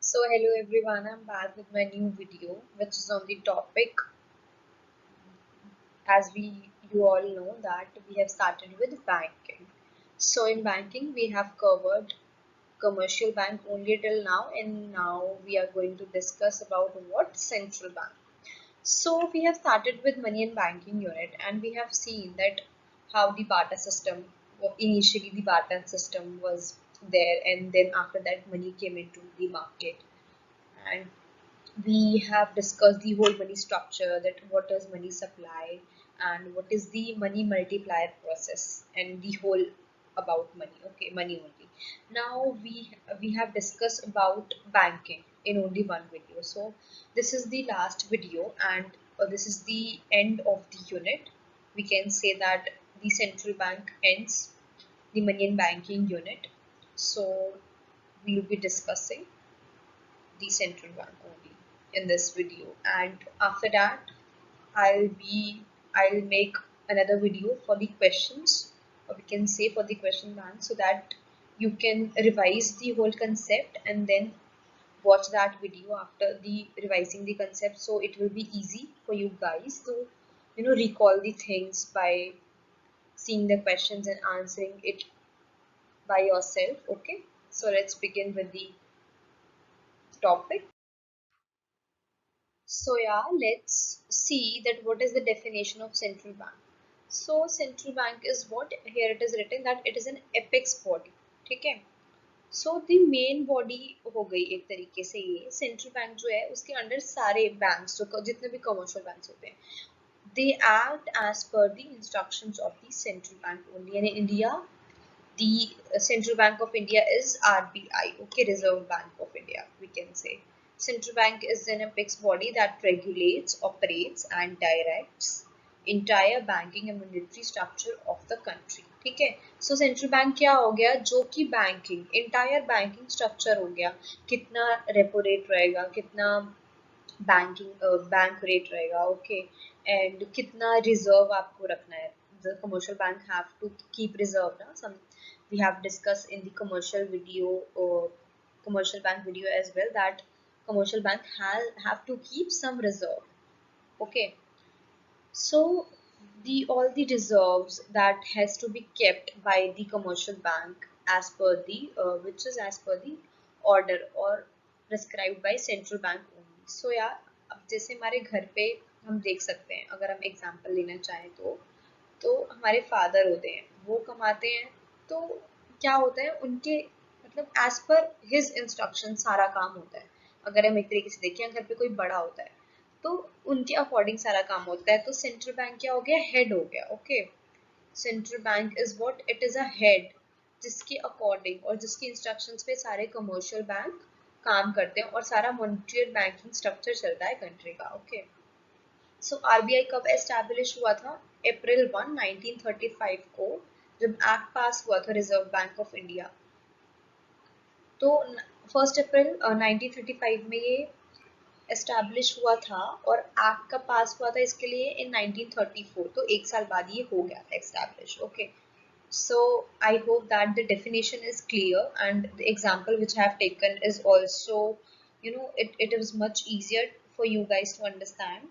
So hello everyone, I'm back with my new video which is on the topic, as you all know that we have started with banking. So in banking we have covered commercial bank only till now, and now we are going to discuss about what central bank. So we have started with money and banking unit, and we have seen that how the barter system, initially the barter system was there, and then after that money came into the market, and we have discussed the whole money structure, that what is money supply and what is the money multiplier process, and the whole about money. Okay, money only. Now we have discussed about banking in only one video. So this is the last video, and this is the end of the unit. We can say that the central bank ends the money and banking unit. So we will be discussing the central bank only in this video, and after that I'll make another video for the questions, or we can say for the question bank, so that you can revise the whole concept and then watch that video after the revising the concept, so it will be easy for you guys to recall the things by seeing the questions and answering it by yourself. Okay, so let's begin with the topic. So yeah, let's see that what is the definition of central bank. So central bank is what here it is written that it is an apex body. ठीक है. So the main body हो गई एक तरीके से, ये central bank जो है उसके अंडर सारे banks जो जितने भी commercial banks होते हैं, they act as per the instructions of the central bank only. And in India, the Central Bank of India is RBI, okay, Reserve Bank of India, we can say. Central Bank is an apex body that regulates, operates and directs entire banking and monetary structure of the country. ठीक है. So central bank क्या हो गया, जो कि banking, entire banking structure हो गया, कितना repo rate रहेगा, कितना बैंक रेट रहेगा, ओके, एंड कितना रिजर्व आपको रखना है. The commercial bank have to keep reserve ना, some we have discussed in the commercial bank video as well, that commercial bank have to keep some reserve. Okay, so the all the reserves that has to be kept by the commercial bank as per the which is as per the order or prescribed by central bank only. So yeah, अब जैसे हमारे घर पे हम देख सकते हैं, अगर हम एग्जांपल लेना चाहें तो हमारे फादर होते हैं, वो कमाते हैं, तो क्या होता है उनके मतलब एज पर हिज इंस्ट्रक्शन सारा काम होता है. अगर हम एक तरीके से देखें, घर पे कोई बड़ा होता है तो उनके अकॉर्डिंग सारा काम होता है. तो सेंट्रल बैंक क्या हो गया, हेड हो गया. Okay, central bank is what, it is a head, जिसके अकॉर्डिंग और जिसकी इंस्ट्रक्शंस पे सारे कमर्शियल बैंक काम करते हैं और सारा मॉनेटरी बैंकिंग स्ट्रक्चर चलता है कंट्री का. ओके, सो आरबीआई कब एस्टैब्लिश हुआ था, अप्रैल 1 1935 को, जब एक्ट पास हुआ था रिजर्व बैंक ऑफ इंडिया. तो 1 अप्रैल 1935 में ये एस्टैब्लिश हुआ था, और एक्ट का पास हुआ था इसके लिए इन 1934, तो एक साल बाद ये हो गया establish. Okay, so I hope that the definition is clear, and the example which I have taken is also, it is much easier for you guys to understand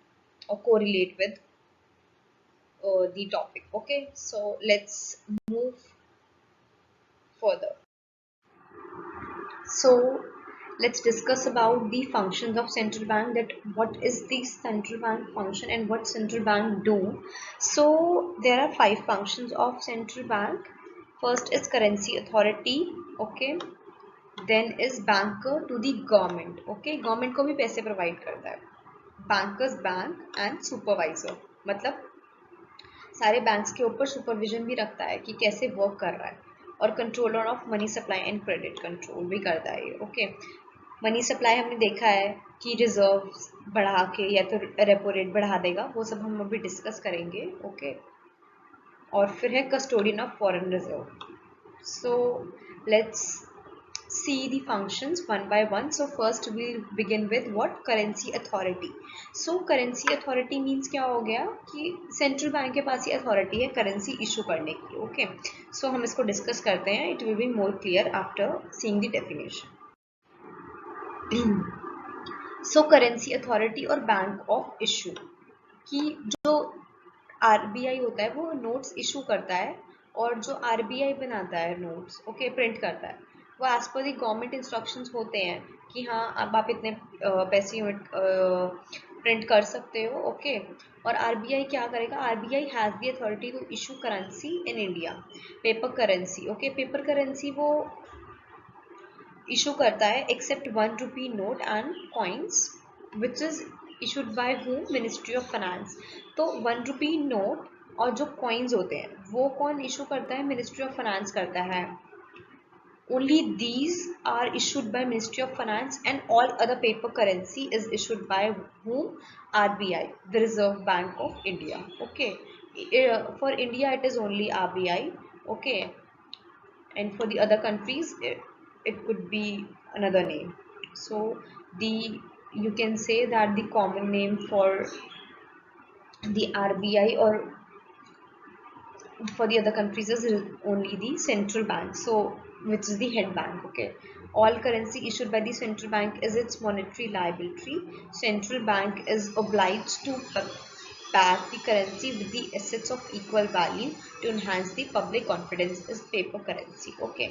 or correlate with the topic. Okay, so let's move further. So let's discuss about the functions of central bank, that what is the central bank function and what central bank do. So there are 5 functions of central bank. First is currency authority. Okay, then is banker to the government. Okay, government को भी पैसे provide करता है. Bankers bank and supervisor, मतलब सारे banks के ऊपर supervision भी रखता है कि कैसे वर्क कर रहा है, और controller of money supply and credit control भी करता है ये. ओके, मनी सप्लाई हमने देखा है कि रिजर्व बढ़ा के या तो रेपो रेट बढ़ा देगा, वो सब हम अभी डिस्कस करेंगे. ओके, और फिर है custodian of foreign reserve. So let's see the functions one by one. So first we'll begin with what, currency authority. So currency authority means क्या हो गया कि सेंट्रल बैंक के पास ही अथॉरिटी है करेंसी इशू करने की. ओके, सो हम इसको डिस्कस करते हैं, it will be more clear after seeing the definition. So currency authority और बैंक ऑफ इशू की जो आरबीआई होता है वो नोट्स इशू करता है, और जो आरबीआई बनाता है नोट्स, ओके, प्रिंट करता है, वो एज पर दी गवर्नमेंट इंस्ट्रक्शंस होते हैं कि हाँ अब आप इतने पैसे यूनिट प्रिंट कर सकते हो, ओके। और आरबीआई क्या करेगा, RBI has the authority to issue currency in India, paper currency, okay. Paper currency वो इशू करता है except 1 rupee note and coins which is issued by home, ministry of finance. तो 1 रुपी नोट और जो coins होते हैं वो कौन इशू करता है, मिनिस्ट्री ऑफ फाइनेंस करता है। Only these are issued by ministry of finance and all other paper currency is issued by home, RBI, the reserve bank of India, okay. For India it is only RBI, okay, and for the other countries it could be another name. So the you can say that the common name for the RBI or for the other countries is only the central bank, so which is the head bank, okay. All currency issued by the central bank is its monetary liability. Central bank is obliged to back the currency with the assets of equal value to enhance the public confidence is paper currency, okay.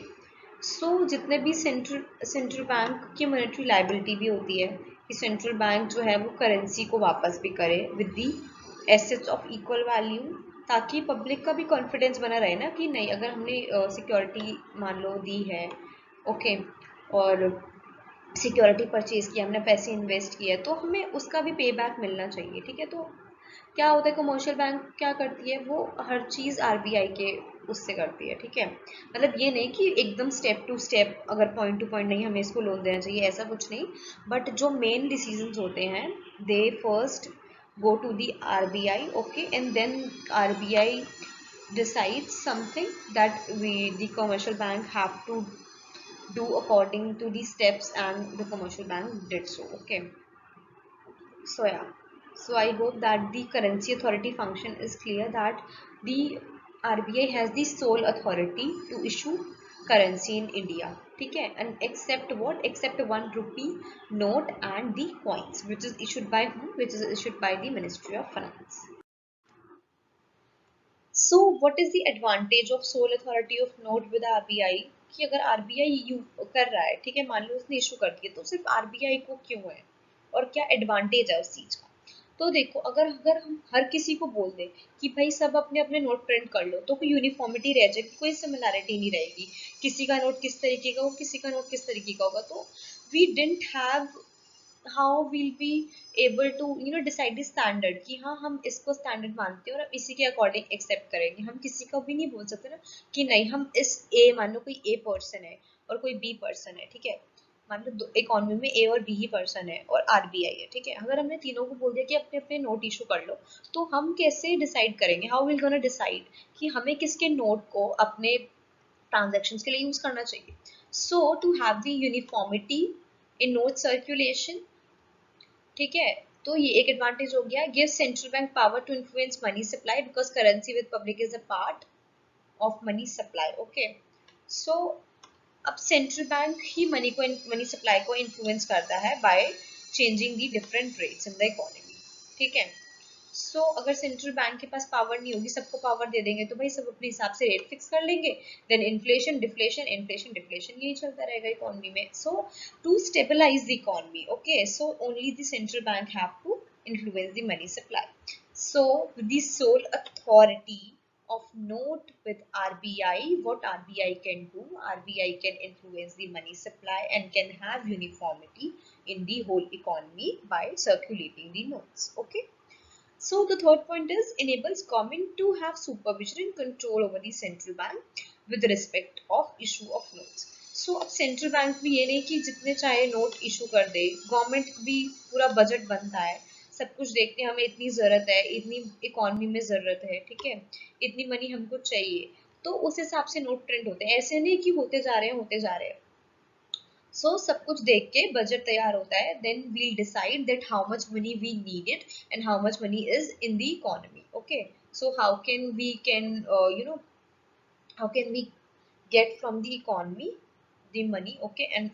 सो जितने भी central bank की monetary liability भी होती है कि central bank जो है वो करेंसी को वापस भी करे with the assets of equal value, ताकि पब्लिक का भी कॉन्फिडेंस बना रहे ना कि नहीं, अगर हमने सिक्योरिटी मान लो दी है, ओके, और सिक्योरिटी परचेज किया, हमने पैसे इन्वेस्ट किए, तो हमें उसका भी पे बैक मिलना चाहिए, ठीक है। तो क्या होता है, कमर्शियल बैंक क्या करती है, वो हर चीज़ आरबीआई के उससे करती है, ठीक है। मतलब ये नहीं कि एकदम स्टेप टू स्टेप, अगर पॉइंट टू पॉइंट नहीं हमें इसको लोन देना चाहिए, ऐसा कुछ नहीं, बट जो मेन डिसीजंस होते हैं दे first go to the RBI, okay, and then RBI decides something that the commercial bank have to do according to the steps, and the commercial bank did so, okay. So yeah, so I hope that the currency authority function is clear, that the RBI has the sole authority to issue currency in India, ठीक है, and except what, except 1 rupee note and the coins, which is issued by whom, which is issued by the Ministry of Finance. So what is the advantage of sole authority of note with RBI, कि अगर RBI you कर रहा है, ठीक है, मान लो उसने issue कर दिया, तो सिर्फ आरबीआई को क्यों है और क्या एडवांटेज है उस चीज का। तो देखो, अगर अगर हम हर किसी को बोल दें कि भाई सब अपने अपने नोट प्रिंट कर लो, तो कोई यूनिफॉर्मिटी रह जाएगी, कोई सिमिलैरिटी नहीं रहेगी, किसी का नोट किस तरीके का होगा, किसी का नोट किस तरीके का होगा, तो we didn't have how will be able to decide the standard कि हाँ हम इसको स्टैंडर्ड मानते हैं और इसी के अकॉर्डिंग एक्सेप्ट करेंगे। हम किसी को भी नहीं बोल सकते ना कि नहीं, हम इस ए, मान लो कोई ए पर्सन है और कोई बी पर्सन है, ठीक है, मान लो इकोनॉमी में ए और बी ही पर्सन है और आरबीआई है, ठीक है, अगर हमने तीनों को बोल दिया कि अपने अपने नोट इशू कर लो, तो हम कैसे डिसाइड करेंगे, हाउ विल गोना डिसाइड कि हमें किसके नोट को अपने ट्रांजेक्शन्स के लिए यूज करना चाहिए। So to have the uniformity in note circulation, ठीक है, तो ये एक एडवांटेज हो गया, give central bank power to influence money supply because currency with public is a part of money supply, okay. So अब सेंट्रल बैंक ही money supply को इन्फ्लुएंस करता है by changing the different rates in the economy, ठीक है। सो अगर central bank के पास power नहीं होगी, सबको पावर दे देंगे, तो भाई सब अपने हिसाब से रेट फिक्स कर लेंगे, then inflation deflation, inflation deflation, यही चलता रहेगा इकोनॉमी में। So to stabilise the economy, okay, so only the central bank have to influence the money supply. So the sole authority of note with RBI, what RBI can do, RBI can influence the money supply and can have uniformity in the whole economy by circulating the notes, okay. So the third point is enables government to have supervision and control over the central bank with respect of issue of notes. So अब central bank भी ये नहीं कि जितने चाहे note issue कर दे, government भी पूरा बजट बनता है, सब कुछ देखते हैं, हमें इतनी ज़रूरत है, इतनी इकोनॉमी में ज़रूरत है, ठीक है, इतनी मनी हमको चाहिए, तो उस हिसाब से नोट प्रिंट होते हैं, ऐसे नहीं कि होते जा रहे हैं होते जा रहे हैं। सो सब कुछ देख के बजट तैयार होता है, then we'll decide that how much money we need it and how much money is in the economy, okay. So how can we can how can we get from the economy the money, okay, and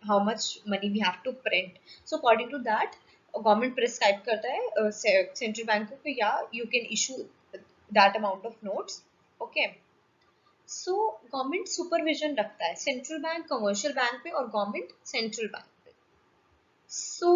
how much money we have to print. So according to that, government prescribe करता है central bank को कि yeah, you can issue that amount of notes. Okay. So government supervision रखता है central bank commercial bank पे और government central bank पे. So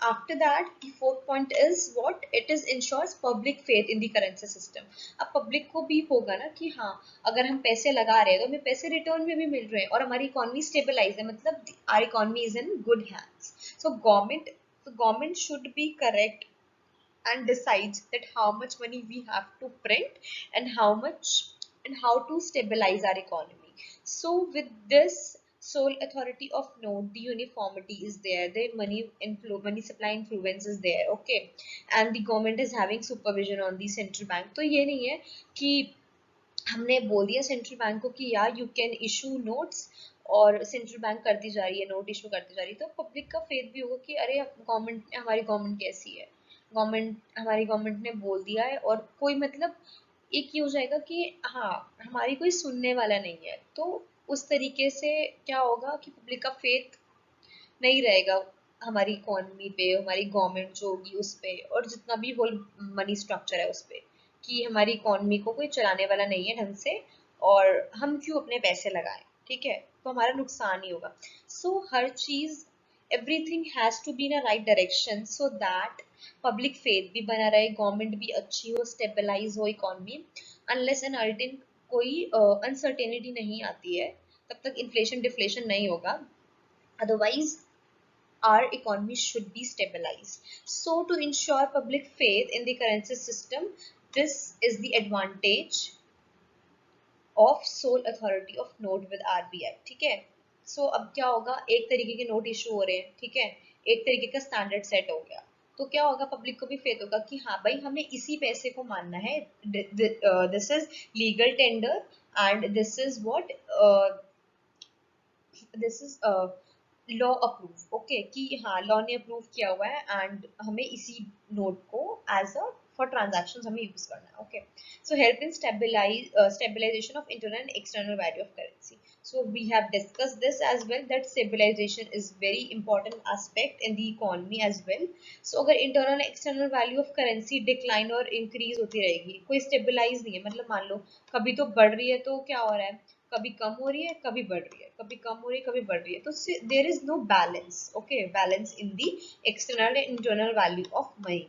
after that, the fourth point is what it is ensures public faith in the currency system. अब public को भी होगा ना कि हाँ, अगर हम पैसे लगा रहे हैं तो हमें पैसे रिटर्न में भी मिल रहे हैं और हमारी इकोनॉमी स्टेबलाइज है, मतलब our economy is in good hands. So government should be correct and decides that how much money we have to print and how to stabilize our economy. So with this sole authority of note, the uniformity is there, the money supply influence is there. Okay, and the government is having supervision on the central bank. तो ये नहीं है कि हमने बोल दिया central bank को कि यार यू कैन इशू नोट्स और सेंट्रल बैंक करती जा रही है, नोट इशू करती जा रही है, तो पब्लिक का फेथ भी होगा कि अरे गवर्नमेंट, हमारी गवर्नमेंट कैसी है, हमारी गवर्नमेंट ने बोल दिया है, और कोई मतलब एक ये हो जाएगा कि हाँ, हमारी कोई सुनने वाला नहीं है, तो उस तरीके से क्या होगा कि पब्लिक का फेथ नहीं रहेगा हमारी इकोनॉमी पे, हमारी गवर्नमेंट जो होगी उस पे, और जितना भी होल मनी स्ट्रक्चर है उस पे, कि हमारी इकोनॉमी को कोई चलाने वाला नहीं है ढंग से, और हम क्यों अपने पैसे लगाएं, ठीक है, तो हमारा नुकसान ही होगा. सो हर चीज, everything has to be in a right direction so that public faith भी बना रहे, गवर्नमेंट भी अच्छी हो, स्टेबलाइज हो इकोनॉमी. अनलेस एंड अनटिल कोई अनसर्टेनिटी नहीं आती है, तब तक इन्फ्लेशन डिफ्लेशन नहीं होगा. Otherwise, our economy should be stabilized. So to ensure public faith in the currency system, this is the advantage of sole authority of note with RBI. ठीक है. So अब क्या होगा, एक तरीके के नोट इशू हो रहे हैं, ठीक है, एक तरीके का स्टैंडर्ड सेट हो गया, तो क्या होगा, पब्लिक को भी फेथ होगा कि हाँ भाई, हमें इसी पैसे को मानना है, this is legal tender and this is what, this is law approve. Okay, कि हाँ, लॉ ने अप्रूव किया हुआ है एंड हमें इसी नोट को एज अ फॉर ट्रांजैक्शंस हमें यूज करना है. Okay, so help in stabilization of internal and external value of currency. So we have discussed this as well, that stabilization is very important aspect in the economy as well. So अगर internal external value of currency decline और increase होती रहेगी, कोई stabilize नहीं है, मतलब मान लो कभी तो बढ़ रही है, तो क्या हो रहा है, कभी कम हो रही है, कभी बढ़ रही है, कभी कम हो रही है, कभी बढ़ रही है, तो there is no balance. Okay, balance in the external and internal value of money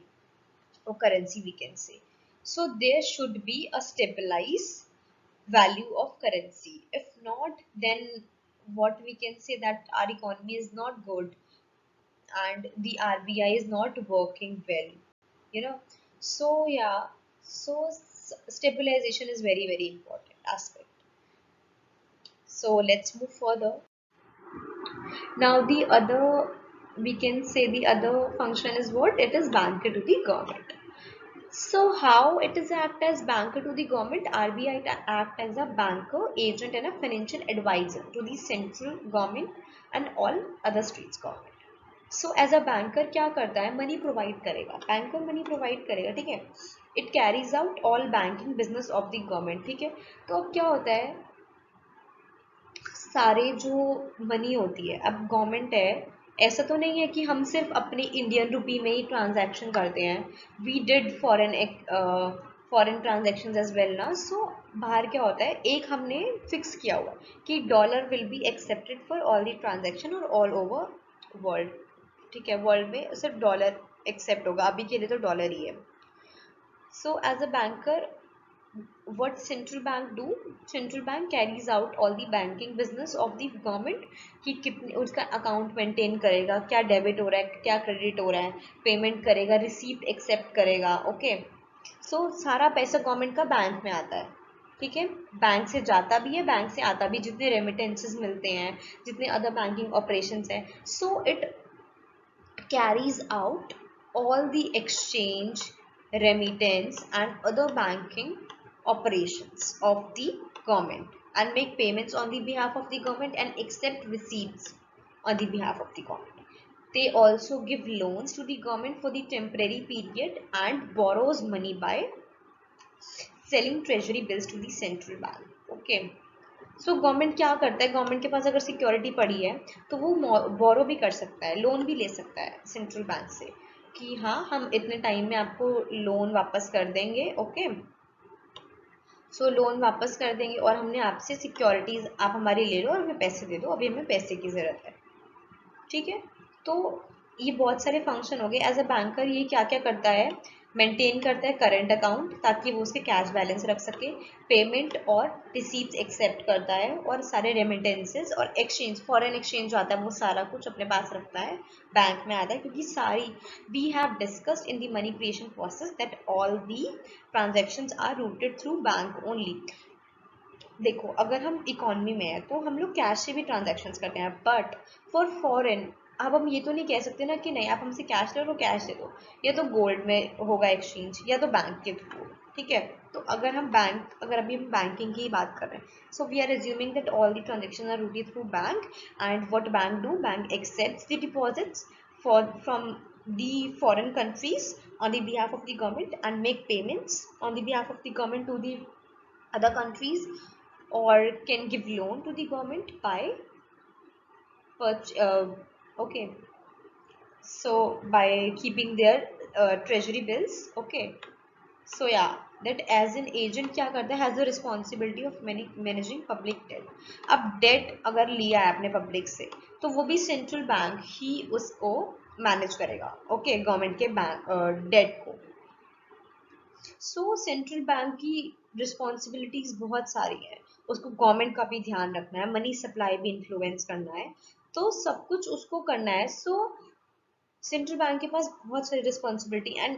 or currency, we can say. So there should be a stabilized value of currency. If not, then what we can say, that our economy is not good and the RBI is not working well, you know. So yeah, so stabilization is very, very important aspect. So let's move further. Now the other, we can say the other function is what? It is banker to the government. So how it is act as banker to the government? RBI act as a banker, agent and a financial advisor to the central government and all other states government. So as a banker क्या करता है? Money provide करेगा. Banker money provide करेगा, ठीक है? It carries out all banking business of the government, ठीक है? तो अब क्या होता है, सारे जो मनी होती है, अब गवर्नमेंट है, ऐसा तो नहीं है कि हम सिर्फ अपने इंडियन रुपी में ही ट्रांजैक्शन करते हैं. We did foreign transactions as well ना. सो बाहर क्या होता है, एक हमने फिक्स किया हुआ कि dollar will be accepted for all the transaction और ऑल ओवर वर्ल्ड, ठीक है, वर्ल्ड में सिर्फ डॉलर एक्सेप्ट होगा, अभी के लिए तो डॉलर ही है. So as a banker, what central bank do? Central bank carries out all the banking business of the government, कि कितने उसका अकाउंट मेंटेन करेगा, क्या डेबिट हो रहा है, क्या क्रेडिट हो रहा है, पेमेंट करेगा, रिसीप्ट एक्सेप्ट करेगा. ओके, सो सारा पैसा गवर्नमेंट का बैंक में आता है, ठीक है, बैंक से जाता भी है, बैंक से आता भी, जितने रेमिटेंसेस मिलते हैं, जितने अदर बैंकिंग ऑपरेशंस हैं. So it carries out all the exchange, remittance and other banking operations of the government and make payments on the behalf of the government and accept receipts on the behalf of the government. They also give loans to the government for the temporary period and borrows money by selling treasury bills to the central bank. Okay, so government क्या करता है, government के पास अगर security पड़ी है तो वो बोरो भी कर सकता है, लोन भी ले सकता है सेंट्रल बैंक से कि हाँ हम इतने टाइम में आपको लोन वापस कर देंगे। ओके, सो लोन वापस कर देंगे और हमने आपसे सिक्योरिटीज आप हमारी ले लो और हमें पैसे दे दो, अभी हमें पैसे की ज़रूरत है। ठीक है, तो ये बहुत सारे फंक्शन हो गए। एज अ बैंकर ये क्या क्या करता है, मेंटेन करता है करंट अकाउंट ताकि वो उसके कैश बैलेंस रख सके, पेमेंट और रिसीप्ट एक्सेप्ट करता है, और सारे रेमिटेंसेस और एक्सचेंज, फॉरेन एक्सचेंज जो आता है वो सारा कुछ अपने पास रखता है, बैंक में आता है, क्योंकि सारी we have discussed in the money creation process that all the transactions are routed through bank only. देखो अगर हम इकोनॉमी में है तो हम लोग कैश से भी ट्रांजैक्शंस करते हैं, बट फॉर फॉरेन अब हम ये तो नहीं कह सकते ना कि नहीं आप हमसे कैश ले लो, कैश दे दो, या तो गोल्ड में होगा एक्सचेंज या तो बैंक के थ्रू। ठीक है, तो अगर हम बैंक, अगर अभी हम बैंकिंग की ही बात कर रहे हैं, so we are assuming that all the transaction are routed through bank, and what bank do, bank accepts the deposits for from the foreign countries on the behalf of the government and make payments on the behalf of the government to the other countries, or can give loan to the government by okay, so by keeping their treasury bills. Okay, so yeah, that as an agent क्या करता है, has the responsibility of managing public debt। अब debt अगर लिया है आपने public से तो वो भी सेंट्रल बैंक ही उसको मैनेज करेगा। ओके, गवर्नमेंट के बैंक डेट को। सो सेंट्रल बैंक की रिस्पॉन्सिबिलिटीज बहुत सारी है, उसको गवर्नमेंट का भी ध्यान रखना है, मनी सप्लाई भी इन्फ्लुएंस करना है, तो सब कुछ उसको करना है। सो सेंट्रल बैंक के पास बहुत सारी responsibility, and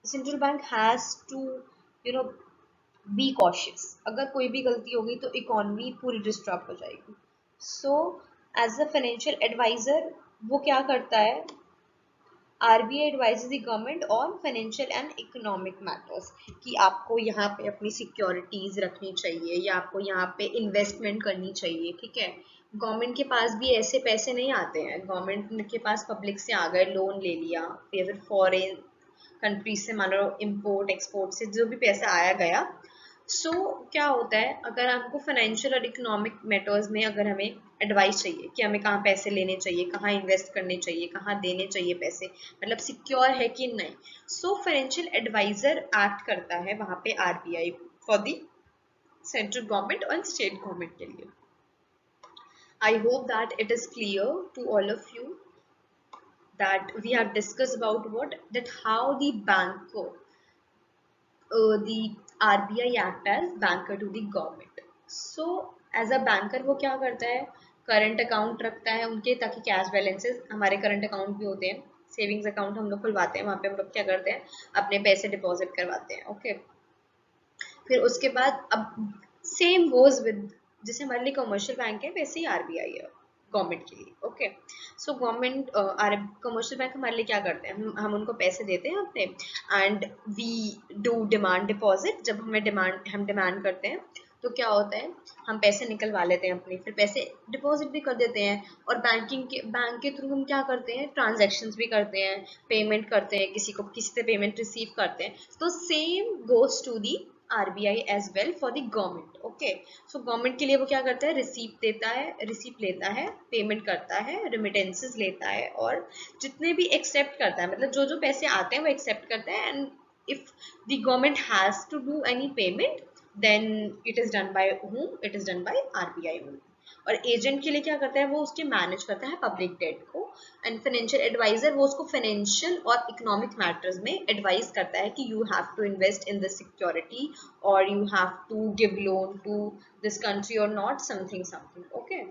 central bank has to you know be cautious. अगर कोई भी गलती होगी तो इकोनॉमी पूरी डिस्टर्ब हो जाएगी। So as a financial adviser वो क्या करता है, RBI advises the government on financial and economic matters, कि आपको यहाँ पे अपनी सिक्योरिटीज रखनी चाहिए या आपको यहाँ पे इन्वेस्टमेंट करनी चाहिए। ठीक है, गवर्नमेंट के पास भी ऐसे पैसे नहीं आते हैं, गवर्नमेंट के पास पब्लिक से आ गए, लोन ले लिया, या फिर फॉरेन कंट्री से मान लो इम्पोर्ट एक्सपोर्ट से जो भी पैसा आया गया। सो क्या होता है, अगर हमको फाइनेंशियल और इकोनॉमिक मैटर्स में अगर हमें एडवाइस चाहिए कि हमें कहाँ पैसे लेने चाहिए, कहाँ इन्वेस्ट करने चाहिए, कहाँ देने चाहिए पैसे, मतलब सिक्योर है कि नहीं, सो फाइनेंशियल एडवाइजर एक्ट करता है वहाँ पे RBI for the central government और स्टेट गवर्नमेंट के लिए। I hope that it is clear to all of you that we have discussed about what that how the bank the RBI act as banker to the government। So as a banker वो क्या करता है, current account रखता है उनके, ताकि cash balances, हमारे current account भी होते हैं, सेविंग्स अकाउंट हम लोग खुलवाते हैं, वहाँ पे हम लोग क्या करते हैं, अपने पैसे डिपॉजिट करवाते हैं। ओके, फिर उसके बाद अब सेम गोज विद, जैसे हमारे लिए कमर्शियल बैंक है वैसे ही आरबीआई है गवर्नमेंट के लिए। Okay, so government commercial bank हमारे लिए क्या करते हैं, हम उनको पैसे देते हैं अपने, and we do demand deposit. जब हम डिमांड करते हैं तो क्या होता है, हम पैसे निकलवा लेते हैं अपने, फिर पैसे डिपॉजिट भी कर देते हैं, और बैंक के थ्रू हम क्या करते हैं, ट्रांजैक्शंस भी करते हैं, पेमेंट करते हैं, किसी से पेमेंट रिसीव करते हैं। तो same goes to the RBI as well for the government. Okay, so government के लिए वो क्या करता है, रिसीप्ट देता है, रिसीप्ट लेता है, पेमेंट करता है, रेमिटेंसेस लेता है, और जितने भी एक्सेप्ट करता है, मतलब जो जो पैसे आते हैं वो एक्सेप्ट करता है, and if the government has to do any payment then it is done by whom, it is done by RBI only। और एजेंट के लिए क्या करता है, वो उसके मैनेज करता है पब्लिक डेट को, एंड फाइनेंशियल एडवाइजर वो उसको फाइनेंशियल और इकोनॉमिक मैटर्स में एडवाइस करता है कि you have to invest in this security, और you have to give loan to this country और not something something. Okay,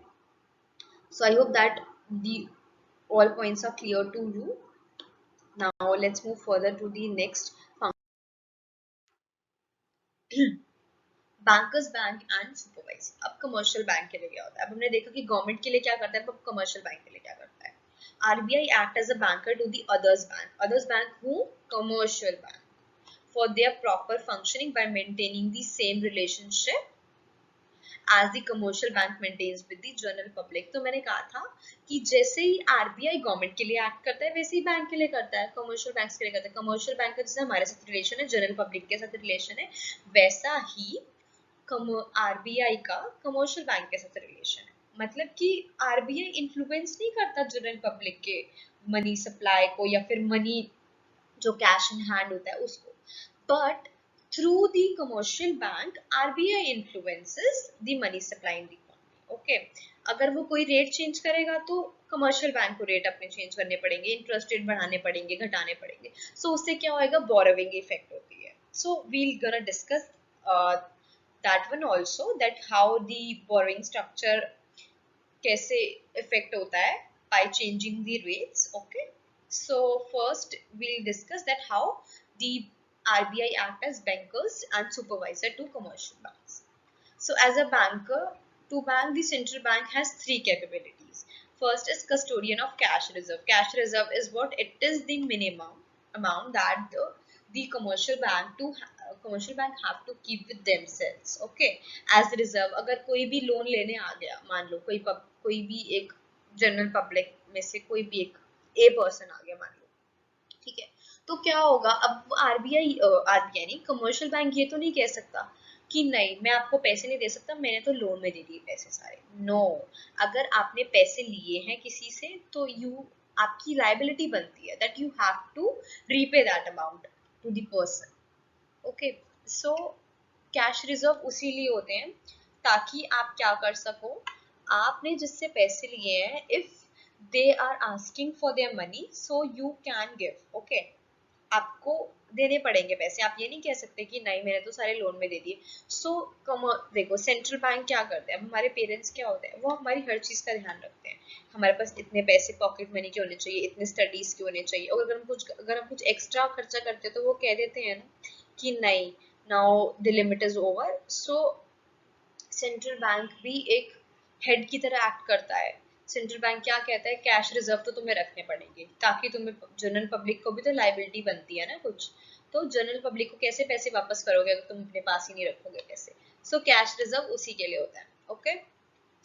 so I hope that the all points are clear to you। Now let's move further to the next function। Bankers bank and supervisor. अब commercial bank के लिए क्या होता है, अब हमने देखा कि गवर्नमेंट के लिए क्या करता है, अब कमर्शियल बैंक के लिए क्या करता है। RBI act as a banker to the others bank who, commercial bank, for their proper functioning by maintaining the same relationship as the commercial bank maintains with the general public. तो मैंने कहा था कि जैसे ही आरबीआई गवर्नमेंट के लिए act करता है वैसे ही बैंक के लिए करता है, कमर्शियल बैंक्स के लिए करता है। कमर्शियल बैंक का जैसे हमारे साथ रिलेशन है, जनरल पब्लिक के साथ रिलेशन है, वैसा ही आरबीआई का कमर्शियल बैंक के साथ रिलेशन है, मतलब कि आरबीआई इन्फ्लुएंस नहीं करता जनरल पब्लिक के मनी सप्लाई को या फिर मनी जो कैश इन हैंड होता है उसको, but through the commercial bank RBI influences the money supply in the economy. Okay, अगर वो कोई रेट चेंज करेगा तो कमर्शियल बैंक को रेट अपने चेंज करने पड़ेंगे, इंटरेस्ट रेट बढ़ाने पड़ेंगे, घटाने पड़ेंगे, सो उससे क्या होएगा, बोरोविंग इफेक्ट होती है। So we'll gonna discuss that one also, that how the borrowing structure कैसे इफेक्ट होता है by changing the rates. Okay, so first we'll discuss that how the RBI act as bankers and supervisor to commercial banks. So as a banker, to bank, the central bank has three capabilities. First is custodian of cash reserve. Cash reserve is what? It is the minimum amount that the commercial bank have to keep with themselves. Okay, as reserve. अगर कोई भी loan लेने आ गया, मान लो कोई भी एक general public में से कोई भी एक ए पर्सन आ गया मान लो, ठीक है, तो क्या होगा, अब आरबीआई नहीं, कमर्शियल बैंक ये तो नहीं कह सकता कि नहीं मैं आपको पैसे नहीं दे सकता, मैंने तो लोन में दे दिए पैसे सारे। नो, अगर आपने पैसे लिए हैं किसी से तो आपकी लाइबिलिटी बनती है that you have to repay that amount to the person. Okay, so cash reserve उसी लिए होते हैं ताकि आप क्या कर सको, आपने जिससे पैसे लिए हैं, if they are asking for their money so you can give. Okay, आपको देने पड़ेंगे पैसे, आप ये नहीं कह सकते कि नहीं मैंने तो सारे लोन में दे दिए। सो देखो सेंट्रल बैंक क्या करते हैं, अब हमारे पेरेंट्स क्या होते हैं, वो हमारी हर चीज का ध्यान रखते हैं, हमारे पास इतने पैसे पॉकेट मनी के होने चाहिए, इतने स्टडीज के होने चाहिए, और अगर हम कुछ एक्स्ट्रा खर्चा करते हैं तो वो कह देते हैं ना कि नहीं, now the limit is over. So central bank भी एक हेड की तरह एक्ट करता है। सेंट्रल बैंक क्या कहता है, कैश रिजर्व तो तुम्हें रखने पड़ेंगे ताकि तुम्हें, जनरल पब्लिक को भी तो लाइबिलिटी बनती है ना कुछ, तो जनरल पब्लिक को कैसे पैसे वापस करोगे अगर तुम अपने पास ही नहीं रखोगे कैसे। सो कैश रिजर्व उसी के लिए होता है। Okay,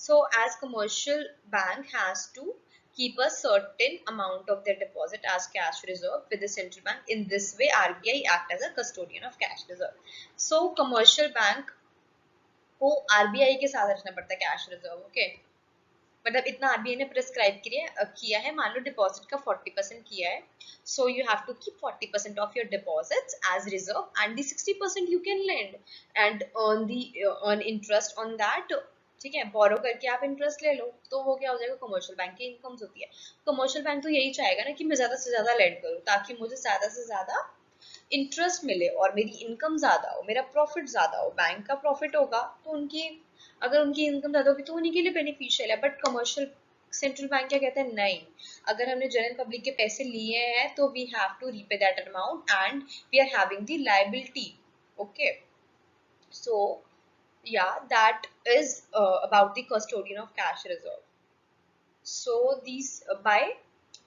so as commercial bank has to keep a certain amount of their deposit as cash reserve with the central bank. In this way, RBI act as a custodian of cash reserve. So commercial bank को RBI के साथ रखना पड़ता है cash reserve. Okay, मतलब इतना RBI ने prescribe किया है, मान लो डिपॉजिट का 40% किया है, so you have to keep 40% of your deposits as reserve and the 60% you can lend and earn interest on that. ठीक है, बोरो करके आप इंटरेस्ट ले लो, तो वो क्या हो जाएगा, कमर्शियल बैंक की इनकम्स होती है। कमर्शियल बैंक तो यही चाहेगा ना कि मैं ज्यादा से ज्यादा लेंड करूँ ताकि मुझे ज्यादा से ज्यादा इंटरेस्ट मिले और मेरी इनकम ज्यादा हो, मेरा प्रॉफिट ज्यादा हो। बैंक का प्रॉफिट होगा तो अगर उनकी इनकम ज्यादा होगी तो उन्हीं के लिए बेनिफिशियल है। बट कमर्शियल सेंट्रल बैंक क्या कहता है, नहीं, अगर हमने जनरल पब्लिक के पैसे लिए हैं तो we have to repay that amount and we are having the liability. Okay, so yeah, that is about the custodian of cash reserve. So these by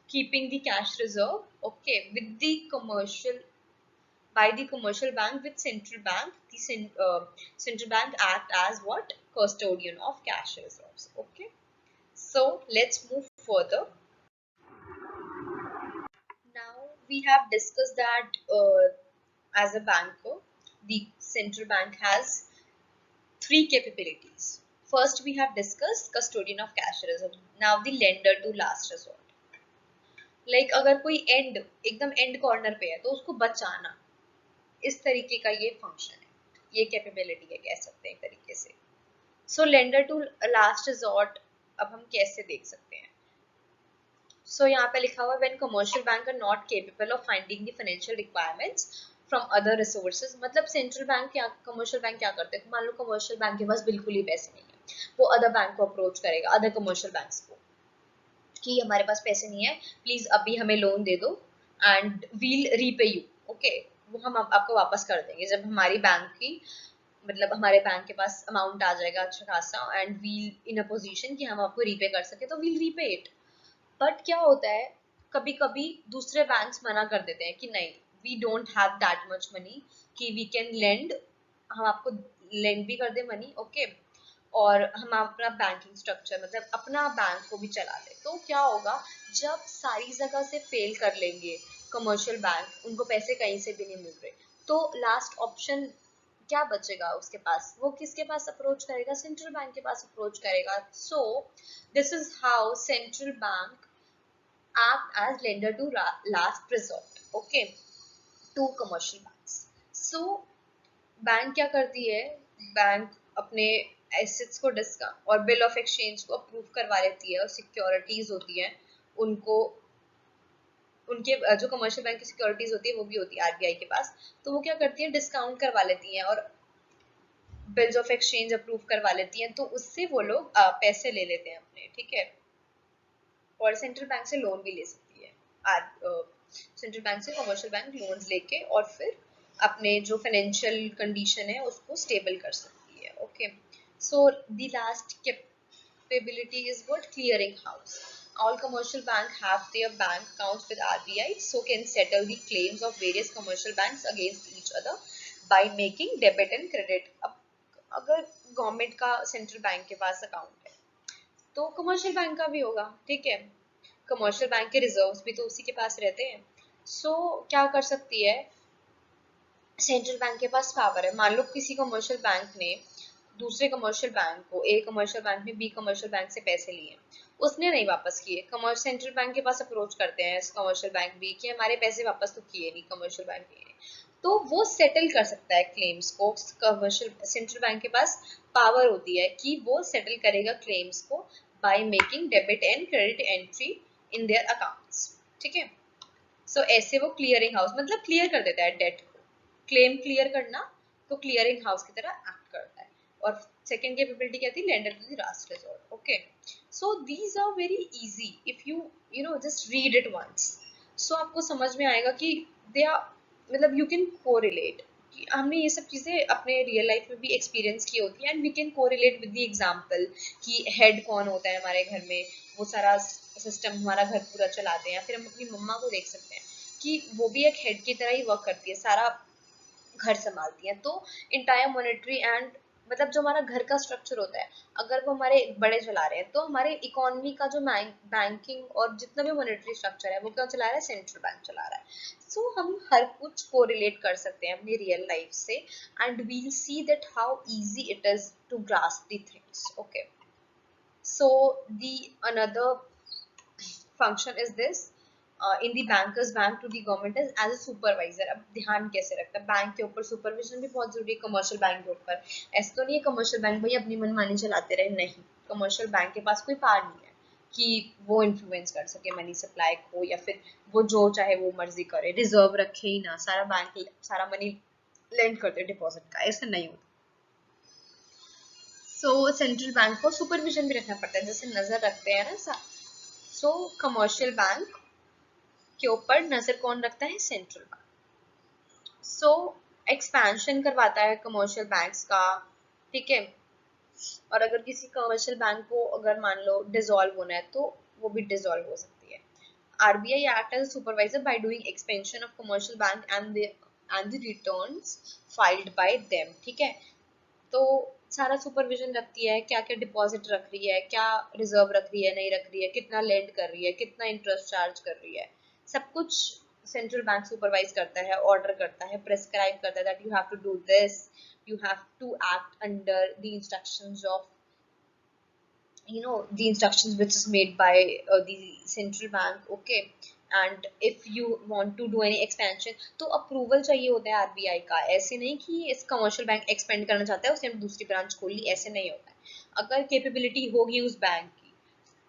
keeping the cash reserve, okay, with the commercial by the commercial bank with central bank, the central bank act as what, custodian of cash reserves. Okay, so let's move further. Now we have discussed that as a banker the central bank has three capabilities. First we have discussed custodian of cash reserve. Now the lender to last resort. Like अगर कोई एकदम and corner पे है तो उसको बचाना, इस तरीके का ये फंक्शन है, ये कैपेबिलिटी है कह सकते हैं एक तरीके से। सो लेंडर टू लास्ट रिजॉर्ट अब हम कैसे देख सकते हैं, सो यहाँ पे लिखा हुआ when commercial bank are not capable of finding the financial requirements from other resources. मतलब सेंट्रल बैंक क्या, कमर्शियल बैंक क्या करते हैं, मान लो कमर्शियल बैंक के पास बिल्कुल ही पैसे नहीं है, वो अदर बैंक को अप्रोच करेगा, अदर कमर्शियल बैंक्स को, कि हमारे पास पैसे नहीं है, प्लीज अभी हमें लोन दे दो and we'll repay you. Okay, वो हम आपको वापस कर देंगे जब हमारी बैंक की, मतलब हमारे बैंक के पास अमाउंट आ जाएगा अच्छा खासा and we'll in a position कि हम आपको रीपे कर सके, तो वील रीपे इट। बट क्या होता है, कभी कभी दूसरे बैंक्स मना कर देते हैं कि नहीं, we don't have that much money कि वी कैन लेंड, हम आपको लेंड भी कर दे मनी। ओके, और हम अपना बैंकिंग स्ट्रक्चर मतलब अपना बैंक को भी चला ले, तो क्या होगा, जब सारी जगह से फेल कर लेंगे कमर्शियल बैंक, उनको पैसे कहीं से भी नहीं मिल रहे, तो लास्ट ऑप्शन क्या बचेगा उसके पास, वो किसके पास अप्रोच करेगा, सेंट्रल बैंक के पास अप्रोच करेगा. So this is how central bank act as lender to last resort, okay, to commercial banks. So bank क्या करती है, बैंक अपने एसेट्स को डिस्काउंट और बिल ऑफ एक्सचेंज को अप्रूव करवा लेती है, और सिक्योरिटीज होती हैं उनको, उनके जो कमर्शियल बैंक की सिक्योरिटीज होती है वो भी होती है आरबीआई के पास, तो वो क्या करती है, डिस्काउंट करवा लेती हैं और बिल्स ऑफ एक्सचेंज अप्रूव करवा लेती हैं, तो उससे वो लोग पैसे ले लेते हैं अपने, ठीक है. और सेंट्रल बैंक से लोन भी ले सकती है, सेंट्रल बैंक से कमर्शियल बैंक लोन्स लेके और फिर अपने जो फाइनेंशियल कंडीशन है उसको स्टेबल कर सकती है. Okay, so the last capability is what, clearing house. All commercial bank have their bank accounts with RBI, so can settle the claims of various commercial banks against each other by making debit and credit. अब अगर government का central bank के पास account है तो commercial bank का भी होगा, ठीक है. कमर्शियल बैंक के रिजर्व्स भी तो उसी के पास रहते हैं. सो क्या कर सकती है, सेंट्रल बैंक के पास पावर है. मान लो किसी कमर्शियल बैंक ने दूसरे कमर्शियल बैंक को, ए कमर्शियल बैंक ने बी कमर्शियल बैंक से पैसे लिए, उसने नहीं वापस किए, सेंट्रल बैंक के पास अप्रोच करते हैं कमर्शियल बैंक भी कि हमारे पैसे वापस तो किए नहीं कमर्शियल बैंक ने, तो वो सेटल कर सकता है क्लेम्स को. कमर्शियल सेंट्रल बैंक के पास पावर होती है कि वो सेटल करेगा क्लेम्स को by making debit and credit entry in their accounts, ठीक है. सो ऐसे वो क्लियरिंग हाउस, मतलब क्लियर कर देता है डेट को, क्लेम क्लियर करना, तो क्लियरिंग हाउस की तरह एक्ट करता है. और सेकंड कैपेबिलिटी क्या थी, lender to the last resort. Okay, so these are very easy if you know just read it once. So आपको समझ में आएगा कि दे आर, मतलब यू कैन कोरिलेट, हमने ये सब चीजें अपने रियल लाइफ में भी एक्सपीरियंस की होती है, and we can correlate with the example कि हेड कौन होता है हमारे घर में, वो सारा सिस्टम हमारा घर पूरा चलाते हैं. या फिर हम अपनी मम्मा को देख सकते हैं कि वो भी एक हेड की तरह ही वर्क करती है, सारा घर संभालती हैं. तो इंटायर मॉनेटरी एंड, मतलब जो हमारा घर का स्ट्रक्चर होता है, अगर वो हमारे बड़े चला रहे हैं तो हमारे इकोनॉमी का जो बैंकिंग और जितना भी मॉनेटरी स्ट्रक्चर है वो क्या चला रहा है, सेंट्रल बैंक चला रहा है. सो हम हर कुछ को रिलेट कर सकते हैं अपनी रियल लाइफ से, and we'll see that how easy it is to grasp the things. Okay, so the another function is this, in the bankers bank to the government is as a supervisor. अब ध्यान कैसे रखता है, bank के ऊपर supervision भी बहुत जरूरी है कमर्शियल बैंक के ऊपर. ऐसा तो नहीं है कमर्शियल बैंक भाई अपनी मनमानी चलाते रहे, नहीं, कमर्शियल बैंक के पास कोई पावर नहीं है कि वो इन्फ्लुएंस कर सके मनी सप्लाई को, या फिर वो जो चाहे वो मर्जी करे, रिजर्व रखे ही ना, सारा बैंक सारा मनी लेंड करते डिपॉजिट का, ऐसा नहीं होता. सो सेंट्रल बैंक को सुपरविजन भी रखना पड़ता है, जैसे नजर रखते हैं ना. सो कमर्शियल बैंक के ऊपर नजर कौन रखता है, सेंट्रल बैंक. सो एक्सपेंशन करवाता है कमर्शियल बैंक्स का, ठीक है. और अगर किसी कमर्शियल बैंक को अगर मान लो डिसॉल्व होना है तो वो भी डिसॉल्व हो सकती है. RBI act as supervisor by doing expansion of commercial bank and the returns filed by them, ठीक है. तो सारा सुपरविजन रखती है, क्या क्या डिपॉजिट रख रही है, क्या रिजर्व रख रही है, नहीं रख रही है, कितना लेंड कर रही है, कितना इंटरेस्ट चार्ज कर रही है, सब कुछ सेंट्रल बैंक सुपरवाइज करता है, ऑर्डर करता है, प्रेस्क्राइब करता है that you have to do this, you have to act under the instructions of the instructions which is made by the central bank. Okay, and if you want to do any expansion तो approval चाहिए होता है RBI का. ऐसे नहीं कि इस commercial bank expand करना चाहता है उसने दूसरी ब्रांच खोल ली, ऐसे नहीं होता है. अगर कैपेबिलिटी होगी उस बैंक की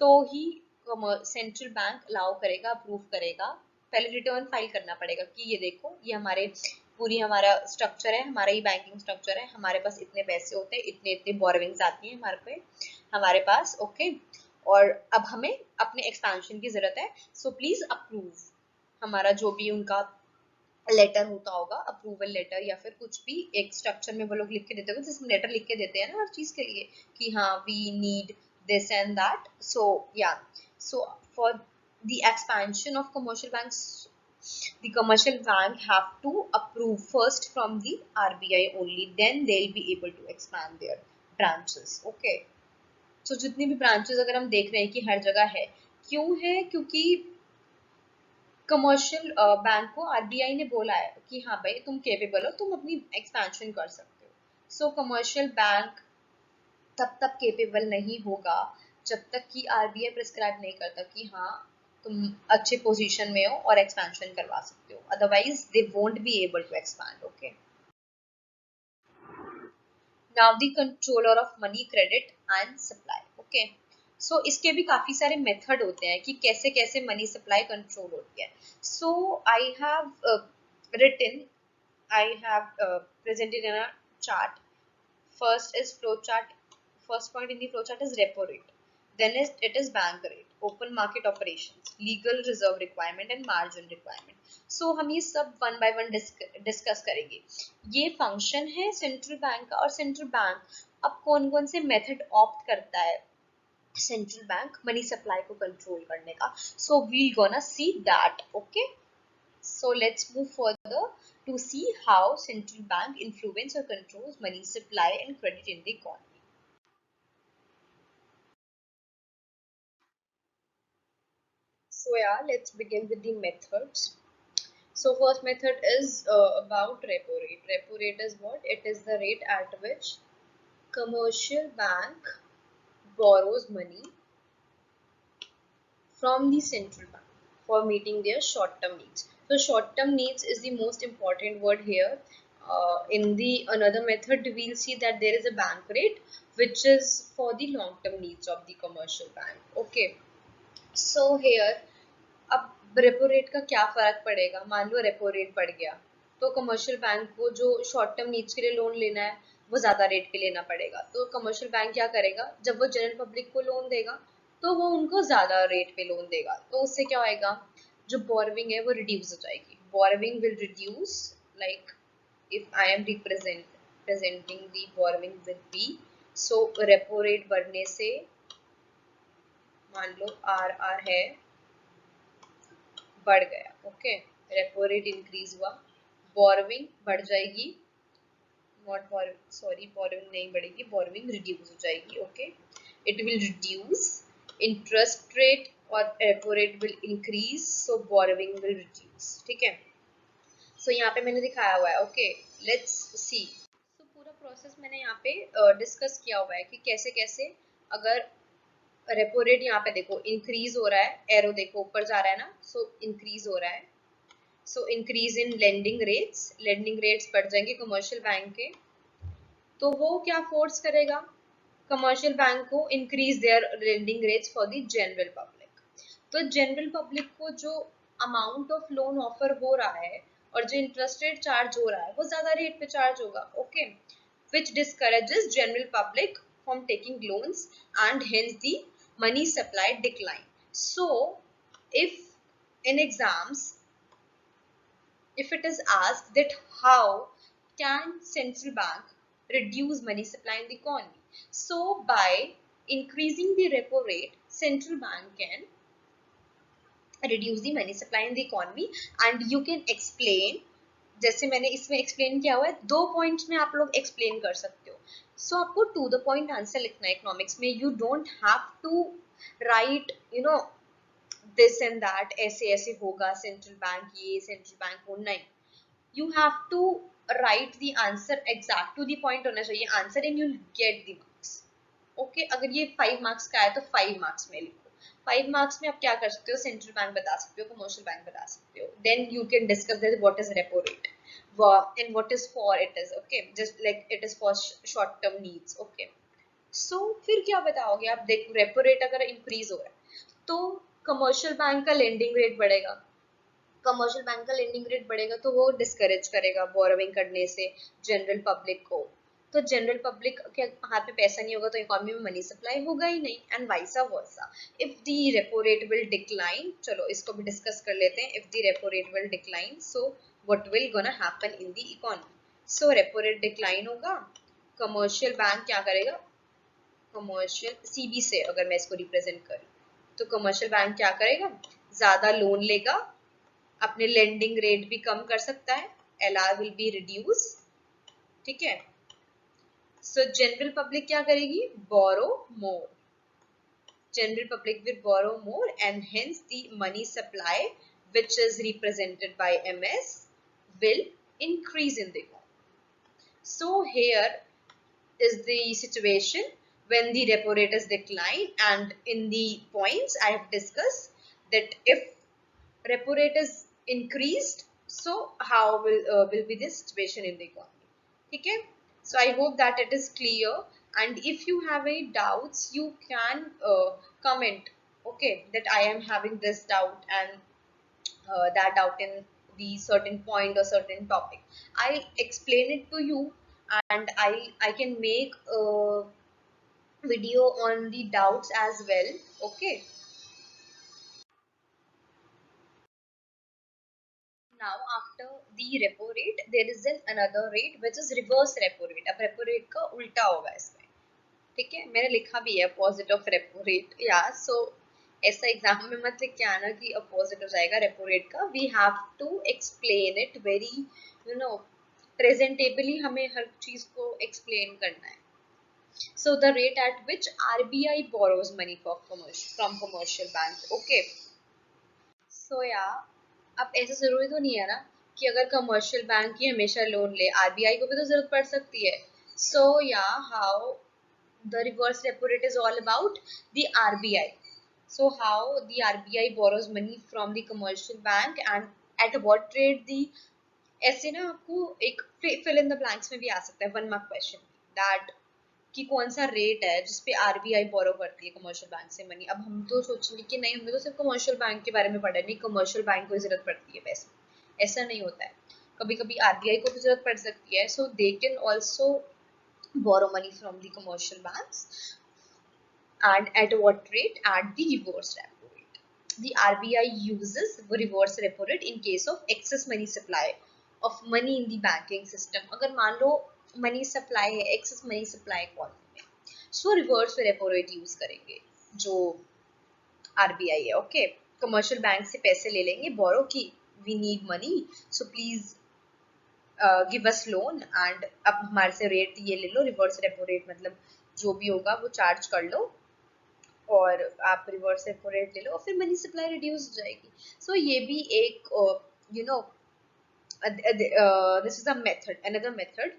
तो ही सेंट्रल बैंक अलाउ करेगा, अप्रूव करेगा. पहले रिटर्न फाइल करना पड़ेगा कि ये देखो ये हमारे पूरी हमारा स्ट्रक्चर है, हमारा ही बैंकिंग स्ट्रक्चर है, हमारे पास इतने पैसे होते हैं, इतने इतने बोरोविंग्स आती हैं हमारे पास. ओके, और अब हमें अपने एक्सपेंशन की जरूरत है, सो प्लीज अप्रूव. हमारा जो भी उनका लेटर होता होगा, अप्रूवल लेटर या फिर कुछ भी एक स्ट्रक्चर में वो लोग लिख के देते होंगे, जिसमें लेटर लिख के देते हैं ना हर चीज के लिए कि हाँ we need this and that. So yeah, so for the expansion of commercial banks, the commercial bank have to approve first from the RBI only, then they'll be able to expand their branches. Okay, so जितनी भी branches अगर हम देख रहे हैं कि हर जगह है, क्यों है, क्योंकि कमर्शियल बैंक को आरबीआई ने बोला है कि हाँ भाई तुम केपेबल हो, तुम अपनी एक्सपेंशन कर सकते हो. सो कमर्शियल बैंक तब तक केपेबल नहीं होगा जब तक कि आरबीआई प्रिस्क्राइब नहीं करता कि हाँ तुम अच्छे पोजीशन में हो और एक्सपेंशन करवा सकते हो, otherwise they won't be able to expand. Okay, now the controller of money, credit and supply. Okay, so इसके भी काफी सारे मेथड होते हैं कि कैसे कैसे मनी सप्लाई कंट्रोल होती है. So I have written, I have presented in a chart. First is flow chart. First point in the flow chart is repo rate. Then it is bank rate, open market operations, legal reserve requirement and margin requirement. So हम ये सब one by one discuss करेंगे. ये function है central bank का, और central bank अब कौन कौन से मेथड ऑप्ट करता है सेंट्रल बैंक मनी सप्लाई को कंट्रोल करने का. So we're gonna see that. Okay, so let's move further to see how central bank influence or controls money supply and credit in the economy. So yeah, let's begin with the methods. So first method is about repo rate. Repo rate is what? It is the rate at which commercial bank borrows money from the central bank for meeting their short-term needs. So short-term needs is the most important word here. In the another method, we'll see that there is a bank rate which is for the long-term needs of the commercial bank. Okay, so here अब repo rate का क्या फर्क पड़ेगा. मान लो repo rate बढ़ गया तो commercial bank को जो शॉर्ट टर्म नीड्स के लिए लोन लेना है वो ज्यादा रेट पे लेना पड़ेगा. तो कमर्शियल बैंक क्या करेगा, जब वो जनरल पब्लिक को लोन देगा तो वो उनको ज्यादा रेट पे लोन देगा. तो उससे क्या होएगा, जो बोरोविंग है वो रिड्यूस हो जाएगी. Borrowing will reduce, like if I am representing the borrowing with B, so repo rate बढ़ने से मान लो आर आर है बढ़ गया. ओके, रेपो रेट इंक्रीज हुआ, बोरोविंग बढ़ जाएगी, नॉट बोरोविंग, सॉरी बोरोविंग नहीं बढ़ेगी, बोरोविंग रिड्यूस हो जाएगी. Okay, it will reduce, interest rate और repo rate will increase, so borrowing will reduce. ठीक है, सो यहाँ पे मैंने दिखाया हुआ है. Okay, let's see. तो पूरा प्रोसेस मैंने यहाँ पे डिस्कस किया हुआ है कि कैसे कैसे अगर रेपो रेट यहाँ पे देखो इंक्रीज हो रहा है, एरो देखो ऊपर जा रहा है ना, सो इंक्रीज हो रहा है. So increase in lending rates बढ़ जाएंगे कमर्शियल बैंक के. तो वो क्या फोर्स करेगा कमर्शियल बैंक को, increase their lending rates for the general public. तो जनरल पब्लिक को जो अमाउंट ऑफ लोन ऑफर हो रहा है और जो इंटरेस्ट रेट चार्ज हो रहा है वो ज्यादा रेट पे चार्ज होगा. Okay, which discourages general public from taking loans and hence the money supply decline. So if in exams, if it is asked that how can central bank reduce money supply in the economy, so by increasing the repo rate central bank can reduce the money supply in the economy. And you can explain, जैसे मैंने इसमें explain किया हुआ है, 2 points में आप लोग explain कर सकते हो. सो आपको टू द पॉइंट आंसर लिखना है इकोनॉमिक्स में. You don't have to write this and that, ऐसे ऐसे होगा सेंट्रल बैंक ये सेंट्रल बैंक वो, नहीं. You have to write the answer exact to the point होना चाहिए answer, and you get the marks. Okay, अगर ये 5 मार्क्स का है तो 5 मार्क्स में लिखो. 5 मार्क्स में आप क्या कर सकते हो, सेंट्रल बैंक बता सकते हो, कमर्शियल बैंक बता सकते हो. Then you can discuss that what is repo rate and what is for it is. Okay, just like it is for short term needs. Okay, so फिर क्या बताओगे आप. देखो रेपो रेट अगर इंक्रीज हो रहा है तो कमर्शियल बैंक का लेंडिंग रेट बढ़ेगा. कमर्शियल बैंक का लेंडिंग रेट बढ़ेगा तो वो डिस्करेज करेगा बोरोविंग करने से जनरल पब्लिक को. तो जनरल पब्लिक के हाथ में पैसा नहीं होगा तो इकोनॉमी में मनी सप्लाई होगा ही नहीं, and वाइसा versa. If the repo rate will decline, चलो इसको भी डिस्कस कर लेते हैं. If the repo rate will decline, so what will gonna happen in the economy. So repo rate decline होगा, कमर्शियल बैंक क्या करेगा, कमर्शियल सीबी से अगर मैं इसको रिप्रेजेंट करूँ तो कमर्शियल बैंक क्या करेगा, ज्यादा लोन लेगा, अपने लेंडिंग रेट भी कम कर सकता है, एलआर विल बी रिड्यूस. ठीक है, सो जनरल पब्लिक क्या करेगी, borrow more. General public will borrow more and hence the money supply which is represented by MS will increase in the economy. So here is the situation when the repo rate is declined, and in the points I have discussed that if repo rate is increased, so how will be the situation in the economy. Okay, so I hope that it is clear, and if you have any doubts you can comment, okay, that I am having this doubt and that doubt in the certain point or certain topic. I'll explain it to you, and I can make a video on the doubts as well. Okay, now after the repo rate there is an another rate which is reverse repo rate. अब repo rate का उल्टा होगा इसमें, ठीक है, मैंने लिखा भी है अपोजिट ऑफ रेपो रेट या सो ऐसा एग्जाम में मत लिख के आना कि अपोजिट हो जाएगा रेपो रेट का. We have to explain it very you know presentably, हमें हर चीज को एक्सप्लेन करना है. So the rate at which RBI borrows money for from commercial bank. Okay. So yeah, अब ऐसा जरूरी तो नहीं है ना कि अगर कमर्शियल बैंक ही हमेशा लोन ले, आरबीआई को भी तो जरूरत पड़ सकती है. So yeah, how the reverse repo rate is all about the RBI. So how the RBI borrows money from the commercial bank and at what rate the, ऐसे ना आपको एक fill in the blanks में भी आ सकता है 1 mark question that कि कौन सा रेट है जिसपे आरबीआई बोरो करती है कमर्शियल बैंक से मनी. अब हम तो सोचेंगे कि नहीं हमने तो सिर्फ कमर्शियल बैंक के बारे में पढ़ा है, नहीं कमर्शियल बैंक को जरूरत पड़ती है पैसे. ऐसा नहीं होता है, कभी कभी आरबीआई को भी जरूरत पड़ सकती है. So they can also borrow money from the commercial banks, and at what rate? At the reverse repo rate. The RBI uses reverse repo rate in case of excess money supply of money in the banking system. अगर मान लो money supply है, excess money supply economy में, so reverse repo rate use करेंगे जो RBI है. Okay, commercial bank से पैसे ले लेंगे borrow की, we need money, so please give us loan, and अब हमारे से रेट ये ले लो, रिवर्स रेपो रेट मतलब जो भी होगा वो चार्ज कर लो और आप रिवर्स रेपो रेट ले लो और फिर मनी सप्लाई रिड्यूस हो जाएगी. सो ये भी एक you know this is a method, another method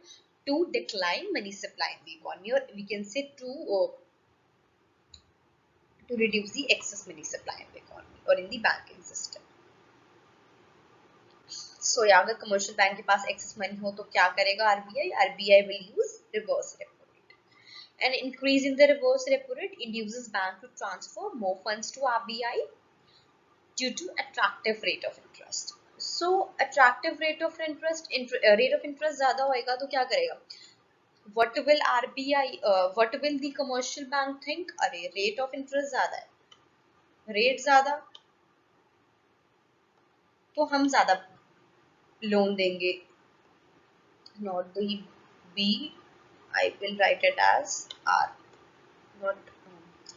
to decline money supply in the economy, or we can say to reduce the excess money supply in the economy or in the banking system. सो या अगर commercial bank के पास excess money हो तो क्या करेगा RBI? RBI will use reverse repo rate. An increase in the reverse repo rate induces bank to transfer more funds to RBI due to attractive rate of interest. So attractive rate of interest, rate of interest ज्यादा होएगा तो क्या करेगा? What will RBI, what will the commercial bank think? अरे rate of interest ज्यादा है, rate ज्यादा तो हम ज्यादा लोन देंगे. Not the B, I will write it as R, not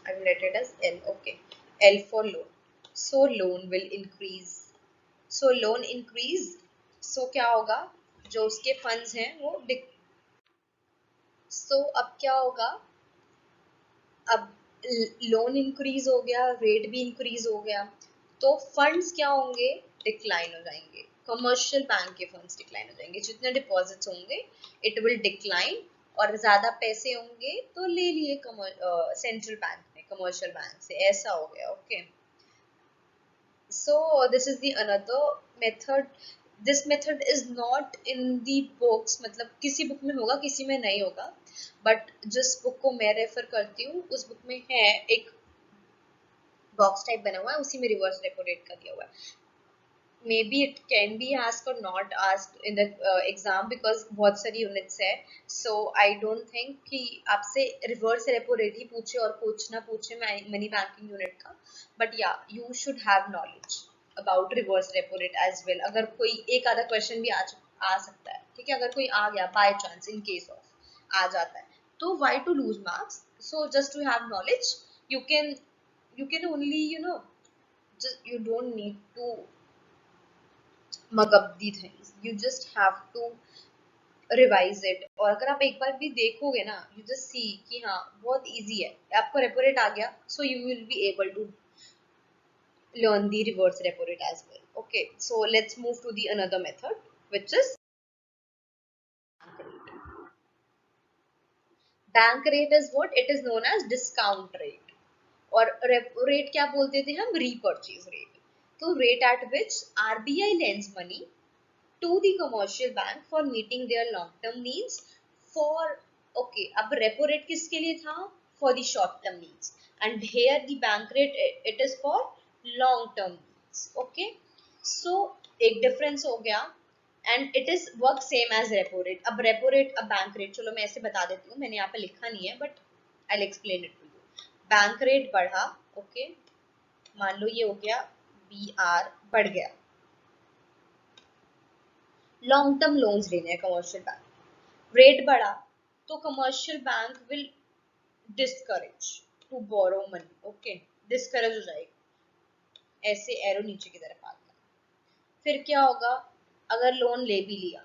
I will write it as L. Okay, L for loan. So loan will increase. So loan increase. So क्या होगा? जो उसके funds हैं वो so अब क्या होगा? अब लोन इंक्रीज हो गया, रेट भी इंक्रीज हो गया, तो फंड्स क्या होंगे? डिक्लाइन हो जाएंगे. कमर्शियल बैंक के फंड्स डिक्लाइन हो जाएंगे, जितने डिपॉजिट्स होंगे इट विल डिक्लाइन, और ज्यादा पैसे होंगे तो ले लिए सेंट्रल बैंक ने कमर्शियल बैंक से, ऐसा हो गया. Okay, so this is the another method. This method is not in the books, मतलब किसी बुक में होगा किसी में नहीं होगा, बट जिस बुक को मैं रेफर करती हूँ उस बुक में है एक बॉक्स टाइप बना हुआ है, उसी में रिवर्स रेपो रेट का दिया हुआ है. maybe it can be asked or not asked in the exam because बहुत सारी यूनिट्स है. so I don't think कि आपसे रिवर्स रेपो रेट ही पूछे और कुछ ना पूछे मनी बैंकिंग यूनिट का, बट या you should have knowledge about reverse repo rate as well. अगर कोई एक आधा क्वेश्चन भी आ सकता है, ठीक है, अगर कोई आ गया by chance in case of आ जाता है तो why to lose marks. So just to have knowledge, you can only just you don't need to mug up the things, you just have to revise it. और अगर आप एक बार भी देखोगे ना, you just see कि हाँ बहुत easy है, आपको repo rate आ गया, so you will be able to learn the reverse repo rate as well. Okay, so let's move to the another method which is bank rate. Bank rate is what? It is known as discount rate, और repo rate क्या बोलते थे हम? Repurchase rate. तो rate at which RBI lends money to the commercial bank for meeting their long term needs for, okay, अब repo rate किसके लिए था? For the short term needs, and here the bank rate it is for long term needs. Okay, so एक difference हो गया, and it is work same as repo rate. अब repo rate, अब bank rate, चलो मैं ऐसे बता देती हूँ, मैंने यहाँ पे लिखा नहीं है but I'll explain it to you. Bank rate बढ़ा, ओके, मान लो ये हो गया BR बढ़ गया, लॉन्ग टर्म लोन्स लेने हैं कमर्शियल बैंक, रेट बढ़ा तो commercial bank will discourage to borrow money. Okay, discourage हो जाएगी, ऐसे एरो नीचे की तरफ आ गया. फिर क्या होगा? अगर लोन ले भी लिया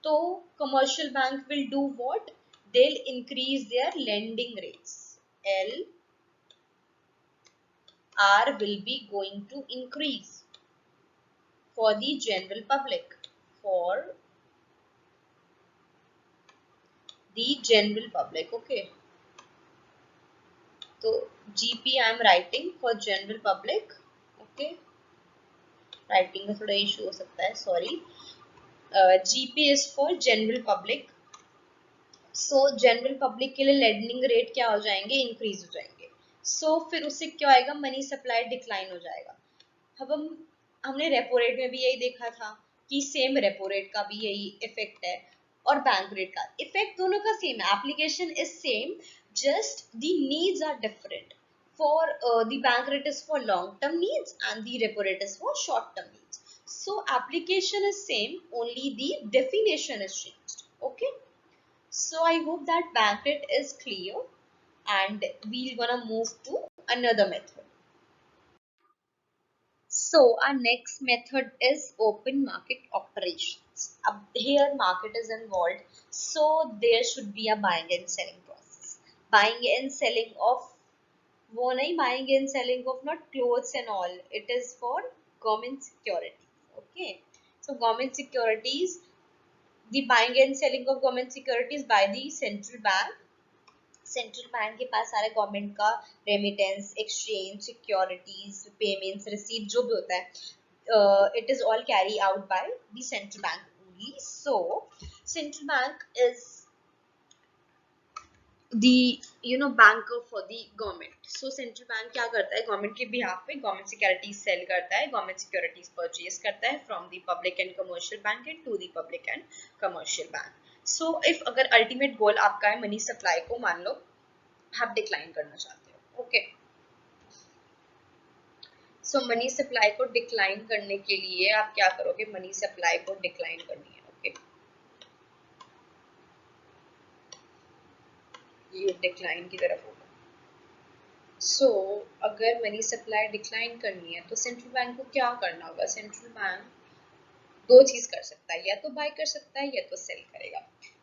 तो commercial bank will do what? They will increase their lending rates. L R will be going to increase for the general public, for the general public. Okay, so GP I am writing for general public. Okay, writing में थोड़ा issue हो सकता है, sorry. GP is for general public. So general public के लिए lending rate क्या हो जाएंगे? increase हो जाएंगे. So फिर उससे क्या आएगा? मनी सप्लाई डिक्लाइन हो जाएगा. अब हमने रेपो रेट में भी यही देखा था कि सेम रेपो रेट का भी यही इफेक्ट है, और बैंक रेट का इफेक्ट दोनों का सेम है. Application is same, just the needs are different. For the bank rate is for long term needs and the repo rate is for short term needs. So application is same, only the definition is changed. Okay, so I hope that bank rate is clear, and we're gonna move to another method. So our next method is open market operations. Up here market is involved, so there should be a buying and selling process. Buying and selling of, वो नहीं, buying and selling of not clothes and all. It is for government securities. Okay, so government securities, the buying and selling of government securities by the central bank. Central bank के पास सारे government का remittance, exchange, securities, payments, receipt जो भी होता है, it is all carry out by the central bank only. So central bank is the banker for the government. So central bank क्या करता है? गवर्नमेंट के बिहाफ पे गवर्नमेंट सिक्योरिटीज सेल करता है, गवर्नमेंट सिक्योरिटीज परचेज करता है from the public and commercial bank to the public and commercial bank. So if अगर अल्टीमेट गोल आपका है मनी सप्लाई को, मान लो आप डिक्लाइन करना चाहते हो, ओके, सो मनी सप्लाई को डिक्लाइन करने के लिए आप क्या करोगे? मनी सप्लाई को डिक्लाइन करनी है, ओके, ये डिक्लाइन की तरफ होगा. सो अगर मनी सप्लाई डिक्लाइन करनी है तो सेंट्रल बैंक को क्या करना होगा? सेंट्रल बैंक दो चीज कर सकता है, या तो बाय कर सकता है या तो सेल करेगा.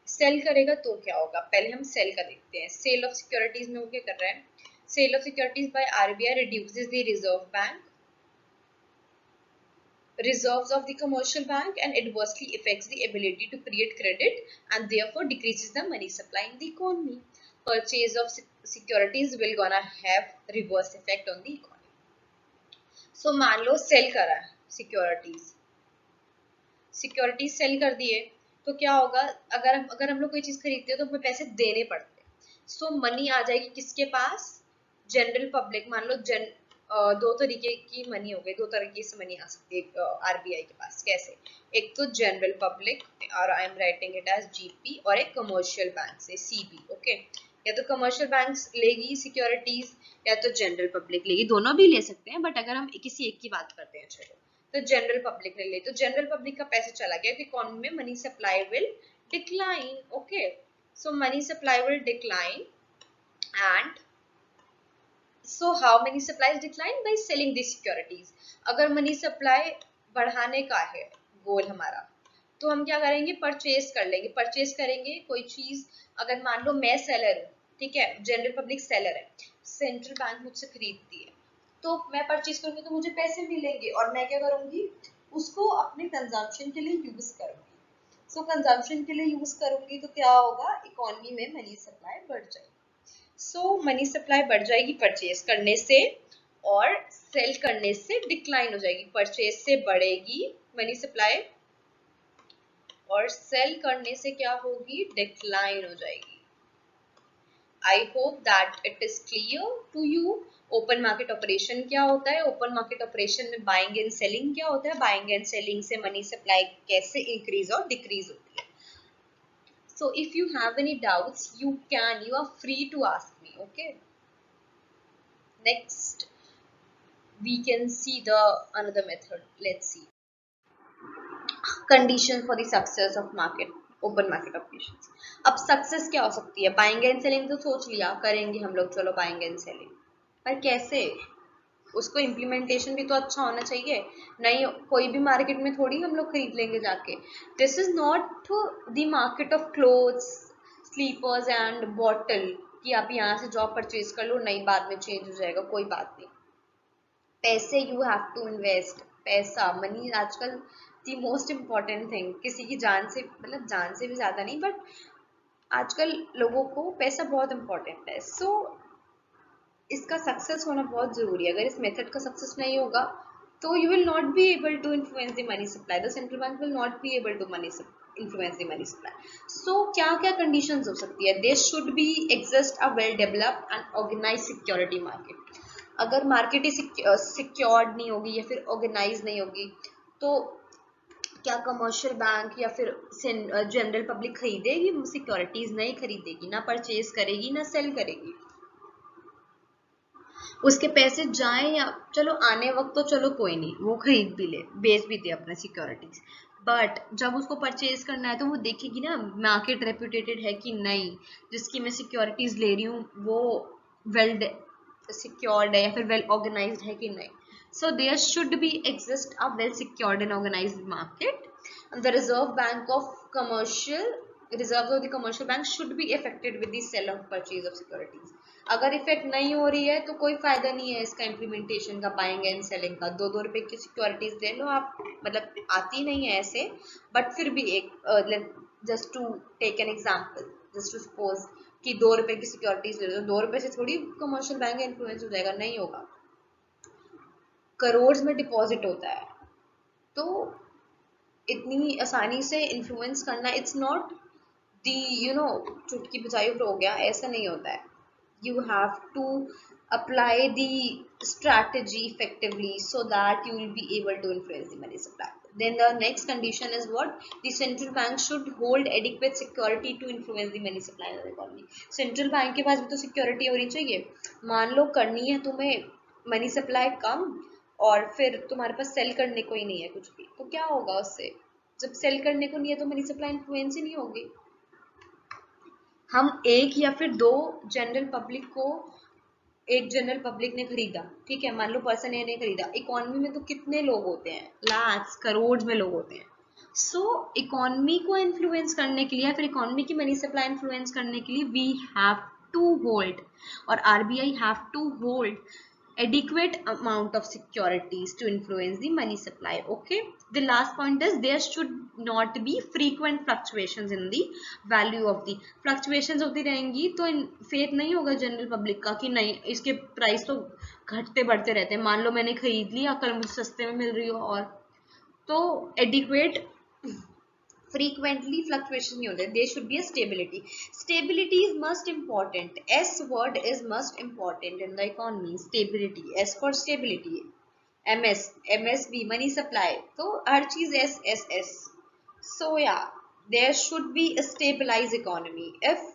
सेल करेगा तो क्या होगा? पहले हम सेल का देखते हैं. सेल ऑफ सिक्योरिटीज में वो क्या कर रहा है? Sell of securities by RBI reduces the reserve bank reserves of the commercial bank and adversely affects the ability to create credit and therefore decreases the money supply in the economy. Purchase of securities will gonna have reverse effect on the economy. So मान लो cell करा है securities cell कर दिए तो क्या होगा? अगर हम लोग कोई चीज खरीदते हैं तो हमें पैसे देने पड़ते हैं. सो मनी आ जाएगी किसके पास? General public. मान लो दो तरीके की मनी हो गई, दो तरीके से मनी आ सकती है आरबीआई के पास. कैसे? एक तो जनरल पब्लिक, और I am writing it as GP, और एक कमर्शियल बैंक से सीबी. ओके, या तो कमर्शियल बैंक लेगी सिक्योरिटीज या तो जनरल पब्लिक लेगी, दोनों भी ले सकते हैं, बट अगर हम किसी एक की बात करते हैं चलो तो जनरल पब्लिक ले ले, तो जनरल पब्लिक का पैसा चला गया तो इकोनॉमी में money supply will decline. Okay, so money supply will decline, and so how many supplies decline? By selling the securities. अगर मनी सप्लाई बढ़ाने का है गोल हमारा, तो हम क्या करेंगे? परचेज कर लेंगे. परचेज करेंगे कोई चीज. अगर मान लो मैं सेलर हूँ, ठीक है, जनरल पब्लिक सेलर है, सेंट्रल बैंक मुझसे खरीदती है, तो मैं परचेज करूंगी तो मुझे पैसे मिलेंगे और मैं क्या करूंगी? उसको अपने कंजम्पशन के लिए यूज करूंगी. सो कंजम्पशन के लिए यूज करूंगी तो क्या होगा, इकोनॉमी में मनी सप्लाई बढ़ जाएगी। सो मनी सप्लाई बढ़ जाएगी परचेज करने से, और सेल करने से डिक्लाइन हो जाएगी। परचेज से बढ़ेगी मनी सप्लाई, और सेल करने से क्या होगी, डिक्लाइन हो जाएगी। I hope that it is clear to you. Open market operation क्या होता है, ओपन मार्केट ऑपरेशन में बाइंग एंड सेलिंग क्या होता है, बाइंग एंड सेलिंग से मनी सप्लाई कैसे इंक्रीज और डिक्रीज होती है। So if you have any doubts, you are free to ask me. Okay, next we can see the another method. Let's see conditions for the success of market, open market operations. अब success क्या हो सकती है, buying and selling तो सोच लिया करेंगे हम लोग, चलो बाइंग एंड सेलिंग, पर कैसे, उसको इम्प्लीमेंटेशन भी तो अच्छा होना चाहिए। नहीं, कोई भी मार्केट में थोड़ी हम लोग खरीद लेंगे जाके। This is not the market of clothes, slippers and bottle कि आप यहाँ से जॉब परचेज कर लो, नहीं बाद में चेंज हो जाएगा, कोई बात नहीं। पैसे यू हैव टू इन्वेस्ट, पैसा मनी आजकल दी मोस्ट इम्पॉर्टेंट थिंग, किसी की जान से, मतलब जान से भी ज़्यादा नहीं, बट आजकल लोगों को पैसा बहुत इम्पोर्टेंट है। सो इसका सक्सेस होना बहुत ज़रूरी है। अगर इस मेथड का सक्सेस नहीं होगा तो you will not be able to influence the money supply, the central bank will not be able to influence the money supply. So क्या क्या कंडीशंस हो सकती है, there should be exist a well developed and organise security market. अगर market ही secured नहीं होगी या फिर ऑर्गेनाइज नहीं होगी तो क्या कमर्शियल बैंक या फिर जनरल पब्लिक खरीदेगी सिक्योरिटीज, नहीं खरीदेगी, ना परचेज करेगी ना सेल करेगी। उसके पैसे जाएं या चलो आने वक्त तो चलो कोई नहीं, वो खरीद भी ले बेच भी दे अपने सिक्योरिटीज, बट जब उसको परचेज करना है तो वो देखेगी ना मार्केट रेप्यूटेटेड है कि नहीं, जिसकी मैं सिक्योरिटीज ले रही हूँ वो वेल सिक्योर्ड है या फिर वेल ऑर्गेनाइज्ड है कि नहीं। So there should be exist a well secured and organized market. The reserve bank of commercial reserves of the commercial bank should be affected with the sell of purchase of securities। अगर effect नहीं हो रही है तो कोई फायदा नहीं है इसका इम्प्लीमेंटेशन का, बाइंग एंड सेलिंग का। 2-2 रुपए की सिक्योरिटीज ले लो आप, मतलब आती नहीं है ऐसे, बट फिर भी एक just to take an example, just to suppose कि 2 रुपए की सिक्योरिटीज ले लो, 2 रुपए से थोड़ी कमर्शियल बैंक इन्फ्लुएंस हो जाएगा, नहीं होगा, करोड़ में डिपॉजिट होता है। तो इतनी आसानी से इन्फ्लुएंस करना, इट्स नॉट दी चुटकी बजाई हो गया, ऐसा नहीं होता है। You have to apply the strategy effectively so that you will be able to influence the money supply. Then the next condition is what? The central bank should hold adequate security to influence the money supply in the economy. Central bank के पास भी तो security होनी चाहिए। मान लो करनी है तुम्हें money supply कम और फिर तुम्हारे पास सेल करने को ही नहीं है कुछ भी, तो क्या होगा उससे? जब सेल करने को नहीं है तो मनी सप्लाई इन्फ्लुएंस ही नहीं होगी। हम एक या फिर दो जनरल पब्लिक को, एक जनरल पब्लिक ने खरीदा, ठीक है, मान लो पर्सन ए ने खरीदा, इकोनॉमी में तो कितने लोग होते हैं, लाख्स करोड़ में लोग होते हैं। सो इकोनॉमी को इन्फ्लुएंस करने के लिए या फिर इकोनॉमी की मनी सप्लाई इन्फ्लुएंस करने के लिए वी हैव टू होल्ड, और RBI have to hold adequate amount of securities to influence the money supply. Okay, the last point is there should not be frequent fluctuations in the value of the, fluctuations होती रहेंगी तो faith नहीं होगा general public का कि नहीं इसके price तो घटते बढ़ते रहते हैं, मान लो मैंने खरीद लिया कल मुझे सस्ते में मिल रही हो, और तो एडिक्वेट frequently fluctuation नहीं होते, there should be a stability. Stability is most important, S word is most important in the economy, stability, S for stability, MSB money supply, तो हर चीज S। So yeah, there should be a stabilized economy. If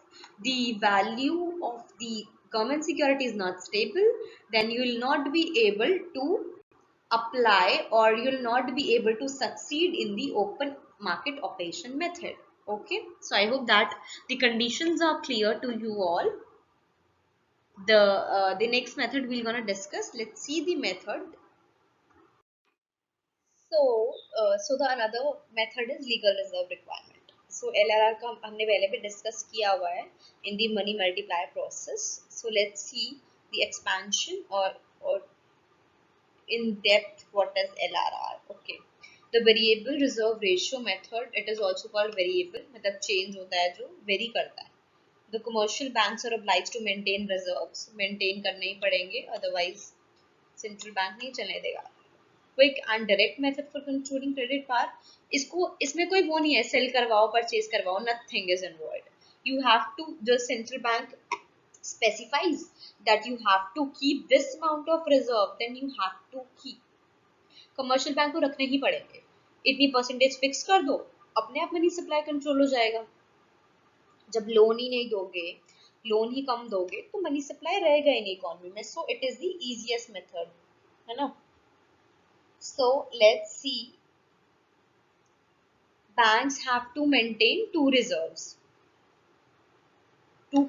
the value of the government security is not stable, then you will not be able to apply, or you'll not be able to succeed in the open market operation method. Okay, so I hope that the conditions are clear to you all. The next method we're gonna discuss. Let's see the method. So the another method is legal reserve requirement. So LRR का हमने पहले भी discuss किया हुआ है in the money multiplier process. So let's see the expansion or in depth what is LRR. Okay, the variable reserve ratio method, it is also called variable, मतलब change होता है, जो वेरी करता है. The commercial banks are obliged to maintain reserves, maintain करने ही पड़ेंगे, otherwise central bank नहीं चलने देगा. Quick and direct method for controlling credit power, इसको इसमें कोई वो नहीं है सेल करवाओ परचेज करवाओ, nothing is involved. You have to, the central bank specifies that you have to keep this amount of reserve, then you have to keep. Commercial bank को रखने ही पड़ेंगे. इतनी परसेंटेज फिक्स कर दो, अपने आप मनी सप्लाई कंट्रोल हो जाएगा. जब लोन ही नहीं दोगे, लोन ही कम दोगे, तो मनी सप्लाई रहेगा ही नहीं इकोनॉमी में. So it is the easiest method, है ना. So let's see, banks have to maintain two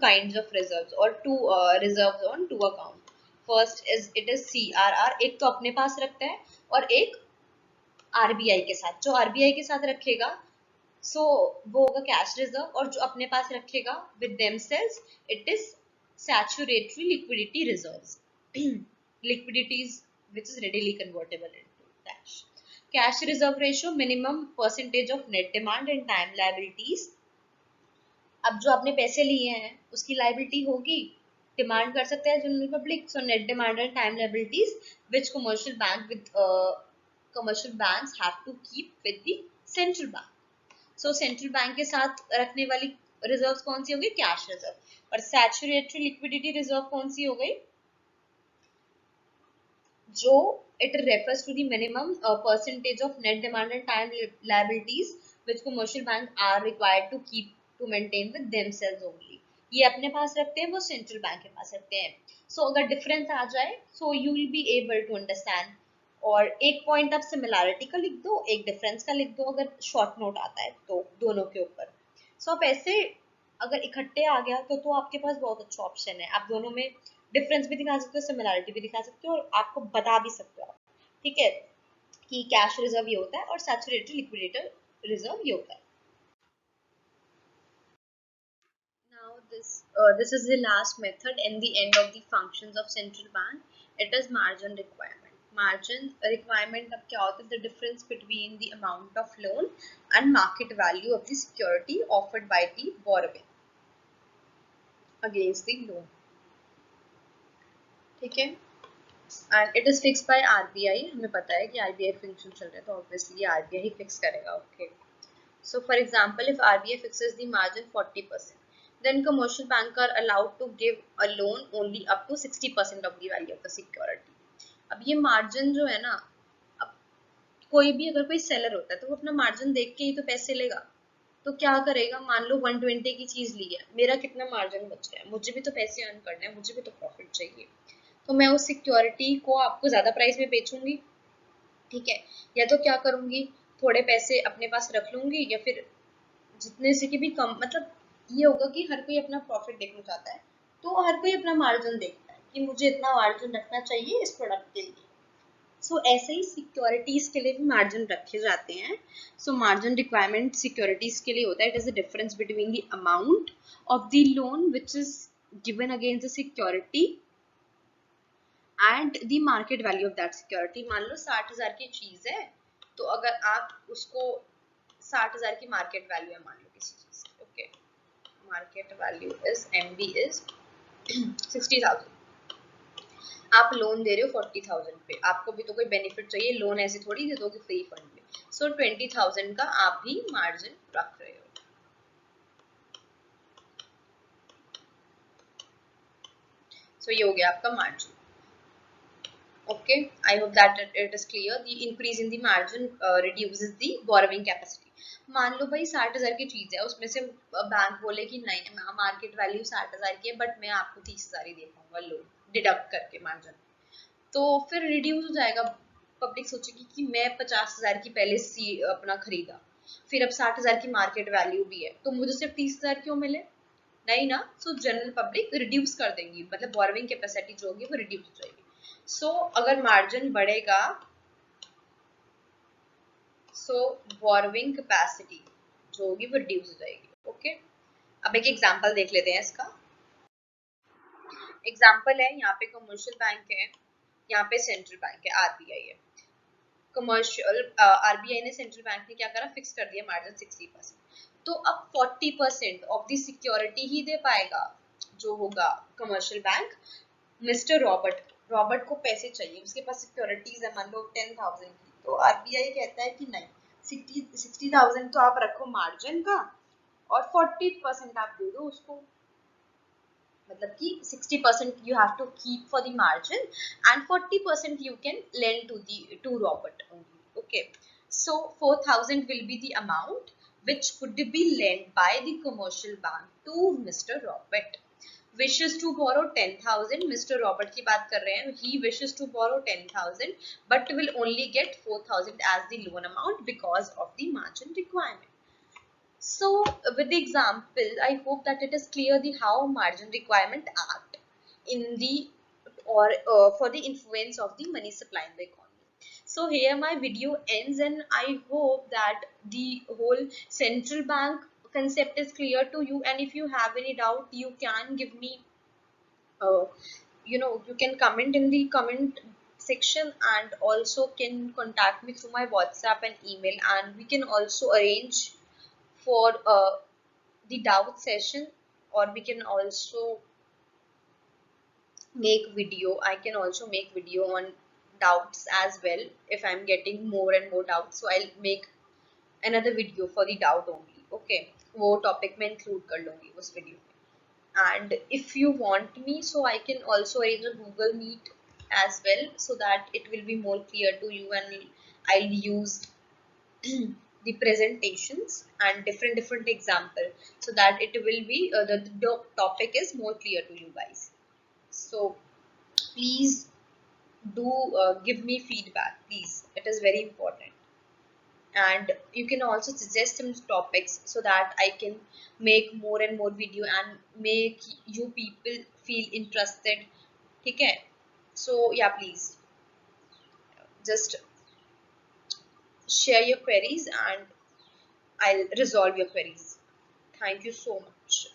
kinds of reserves, or two reserves on two account. First is it is CRR, एक तो अपने पास रखता है, और एक RBI के साथ. जो RBI के साथ रखेगा सो वो होगा कैश रिजर्व, और जो अपने पास रखेगा with themselves it is statutory liquidity reserves. Liquidities which is readily convertible into cash. Cash reserve ratio, minimum percentage of net demand and time liabilities. अब जो आपने पैसे लिए हैं उसकी लाइबिलिटी होगी, डिमांड कर सकते हैं general public. So net demand and time liabilities which commercial banks have to keep with the central bank. So central bank के साथ रखने वाली रिजर्व्स कौन सी होगी? Cash reserve. और सैचुरेटरी लिक्विडिटी रिजर्व कौन सी हो गई? जो it refers to the minimum percentage of net demand and time liabilities which commercial bank are required to keep to maintain with themselves only. ये अपने पास रखते हैं, वो सेंट्रल बैंक के पास रखते हैं. सो अगर डिफरेंस आ जाए so you will be able to understand. और एक पॉइंट आप सिमिलैरिटी का लिख दो, एक डिफरेंस का लिख दो अगर शॉर्ट नोट आता है तो दोनों के ऊपर. सो आप ऐसे अगर इकट्ठे आ गया तो आपके पास बहुत अच्छा ऑप्शन है. आप दोनों में डिफरेंस भी दिखा सकते हो, सिमिलैरिटी भी दिखा सकते हो, और आपको बता भी सकते हो आप, ठीक है, कि कैश रिजर्व ये होता है और सैचुरेटरी लिक्विडेटर रिजर्व ये होता है. Now this is the last method and the end of the functions of central bank. It is margin requirement. Margin requirement अब क्या होता है? The difference between the amount of loan and market value of the security offered by the borrowing against the loan. ठीक है. And it is fixed by RBI. हमें पता है कि RBI फंक्शन चल रहा है तो obviously RBI ही fix करेगा. Okay. So for example, if RBI fixes the margin 40%, then commercial banks are allowed to give a loan only up to 60% of the value of the security. अब ये margin जो है ना, अब कोई भी अगर कोई seller होता है तो वो अपना margin देख के ही तो पैसे लेगा. तो क्या करेगा? मान लो 120 की चीज ली है, मेरा कितना मार्जिन बच गया, मुझे भी तो पैसे अर्न करने हैं, मुझे भी तो प्रॉफिट चाहिए, तो मैं उस सिक्योरिटी को आपको ज्यादा प्राइस में बेचूंगी. ठीक है. या तो क्या करूंगी, थोड़े पैसे अपने पास रख लूंगी, या फिर जितने से कि भी कम, मतलब ये होगा कि हर कोई अपना प्रॉफिट देखना चाहता है, तो हर कोई अपना मार्जिन देखता है कि मुझे इतना मार्जिन रखना चाहिए इस प्रोडक्ट के लिए. सो ऐसे ही सिक्योरिटीज के लिए भी मार्जिन रखे जाते हैं. सो मार्जिन रिक्वायरमेंट सिक्योरिटीज के लिए होता है. It is the difference between the amount of the loan which is given against the security and the market value of that security. मान लो 60,000 की चीज है, तो अगर आप उसको 60,000 की मार्केट वैल्यू है मान लो किसी चीज की. Okay. Market value is MB is 60,000. आप लोन दे रहे हो 40,000 पे, आपको भी तो कोई बेनिफिट चाहिए, लोन ऐसे थोड़ी दे दोगे फ्री फंड में. सो 20,000 का आप भी मार्जिन रख रहे हो. सो ये हो गया आपका margin. Okay. I hope that it is clear. The increase in the margin reduces the borrowing capacity. मान लो भाई 60,000 की चीज है, उसमें से बैंक बोले कि नहीं मार्केट वैल्यू 60,000 की है बट मैं आपको 30,000 ही दे पाऊंगा लोन डिडक्ट करके मार्जिन, तो फिर रिड्यूस हो जाएगा. पब्लिक सोचेगी कि मैं 50,000 की पहले अपना खरीदा, फिर अब 60,000 की मार्केट वैल्यू भी है, तो मुझे सिर्फ 30,000 क्यों मिले? नहीं ना. सो जनरल पब्लिक रिड्यूस कर देंगी, मतलब बोरोइंग कैपेसिटी जो होगी वो रिड्यूस हो जाएगी. सो अगर मार्जिन बढ़ेगा सो बोरोइंग कैपेसिटी जो होगी वो रिड्यूस हो जाएगी. ओके. अब एक एग्जांपल देख लेते हैं इसका. एग्जांपल है, यहाँ पे कमर्शियल बैंक है, यहाँ पे सेंट्रल बैंक है, RBI है. कमर्शियल आरबीआई ने, सेंट्रल बैंक ने क्या करा, फिक्स कर दिया मार्जिन 60%। तो अब 40% ऑफ द सिक्योरिटी ही दे पाएगा जो होगा commercial bank, mister Robert. Robert को पैसे चाहिए, उसके पास सिक्योरिटीज है मान लो 10,000 की, तो आरबीआई कहता है कि नहीं, 60,000 तो आप रखो मार्जिन का और 40% आप दे दो उसको, मतलब कि 60% you have to keep for the margin and 40% you can lend to Robert only. Okay, so 4,000 will be the amount which could be lent by the commercial bank to Mr. Robert. Wishes to borrow 10,000, Mr. Robert की बात कर रहे हैं, he wishes to borrow 10,000 but will only get 4,000 as the loan amount because of the margin requirement. So with the example, I hope that it is clear the how margin requirement act in the or for the influence of the money supply in the economy. So here my video ends, and I hope that the whole central bank concept is clear to you. And if you have any doubt, you can give me, uh, you can comment in the comment section, and also can contact me through my WhatsApp and email, and we can also arrange for the doubt session, or we can also make video. I can also make video on doubts as well. If I'm getting more and more doubts, so I'll make another video for the doubt only. Okay, वो topic में include कर लूँगी उस video में. And if you want me, so I can also arrange a Google Meet as well, so that it will be more clear to you, and I'll use the presentations and different example, so that it will be the topic is more clear to you guys. So please do give me feedback, please, it is very important. And you can also suggest some topics so that I can make more and more video and make you people feel interested. Okay, so yeah, please just share your queries and I'll resolve your queries. Thank you so much.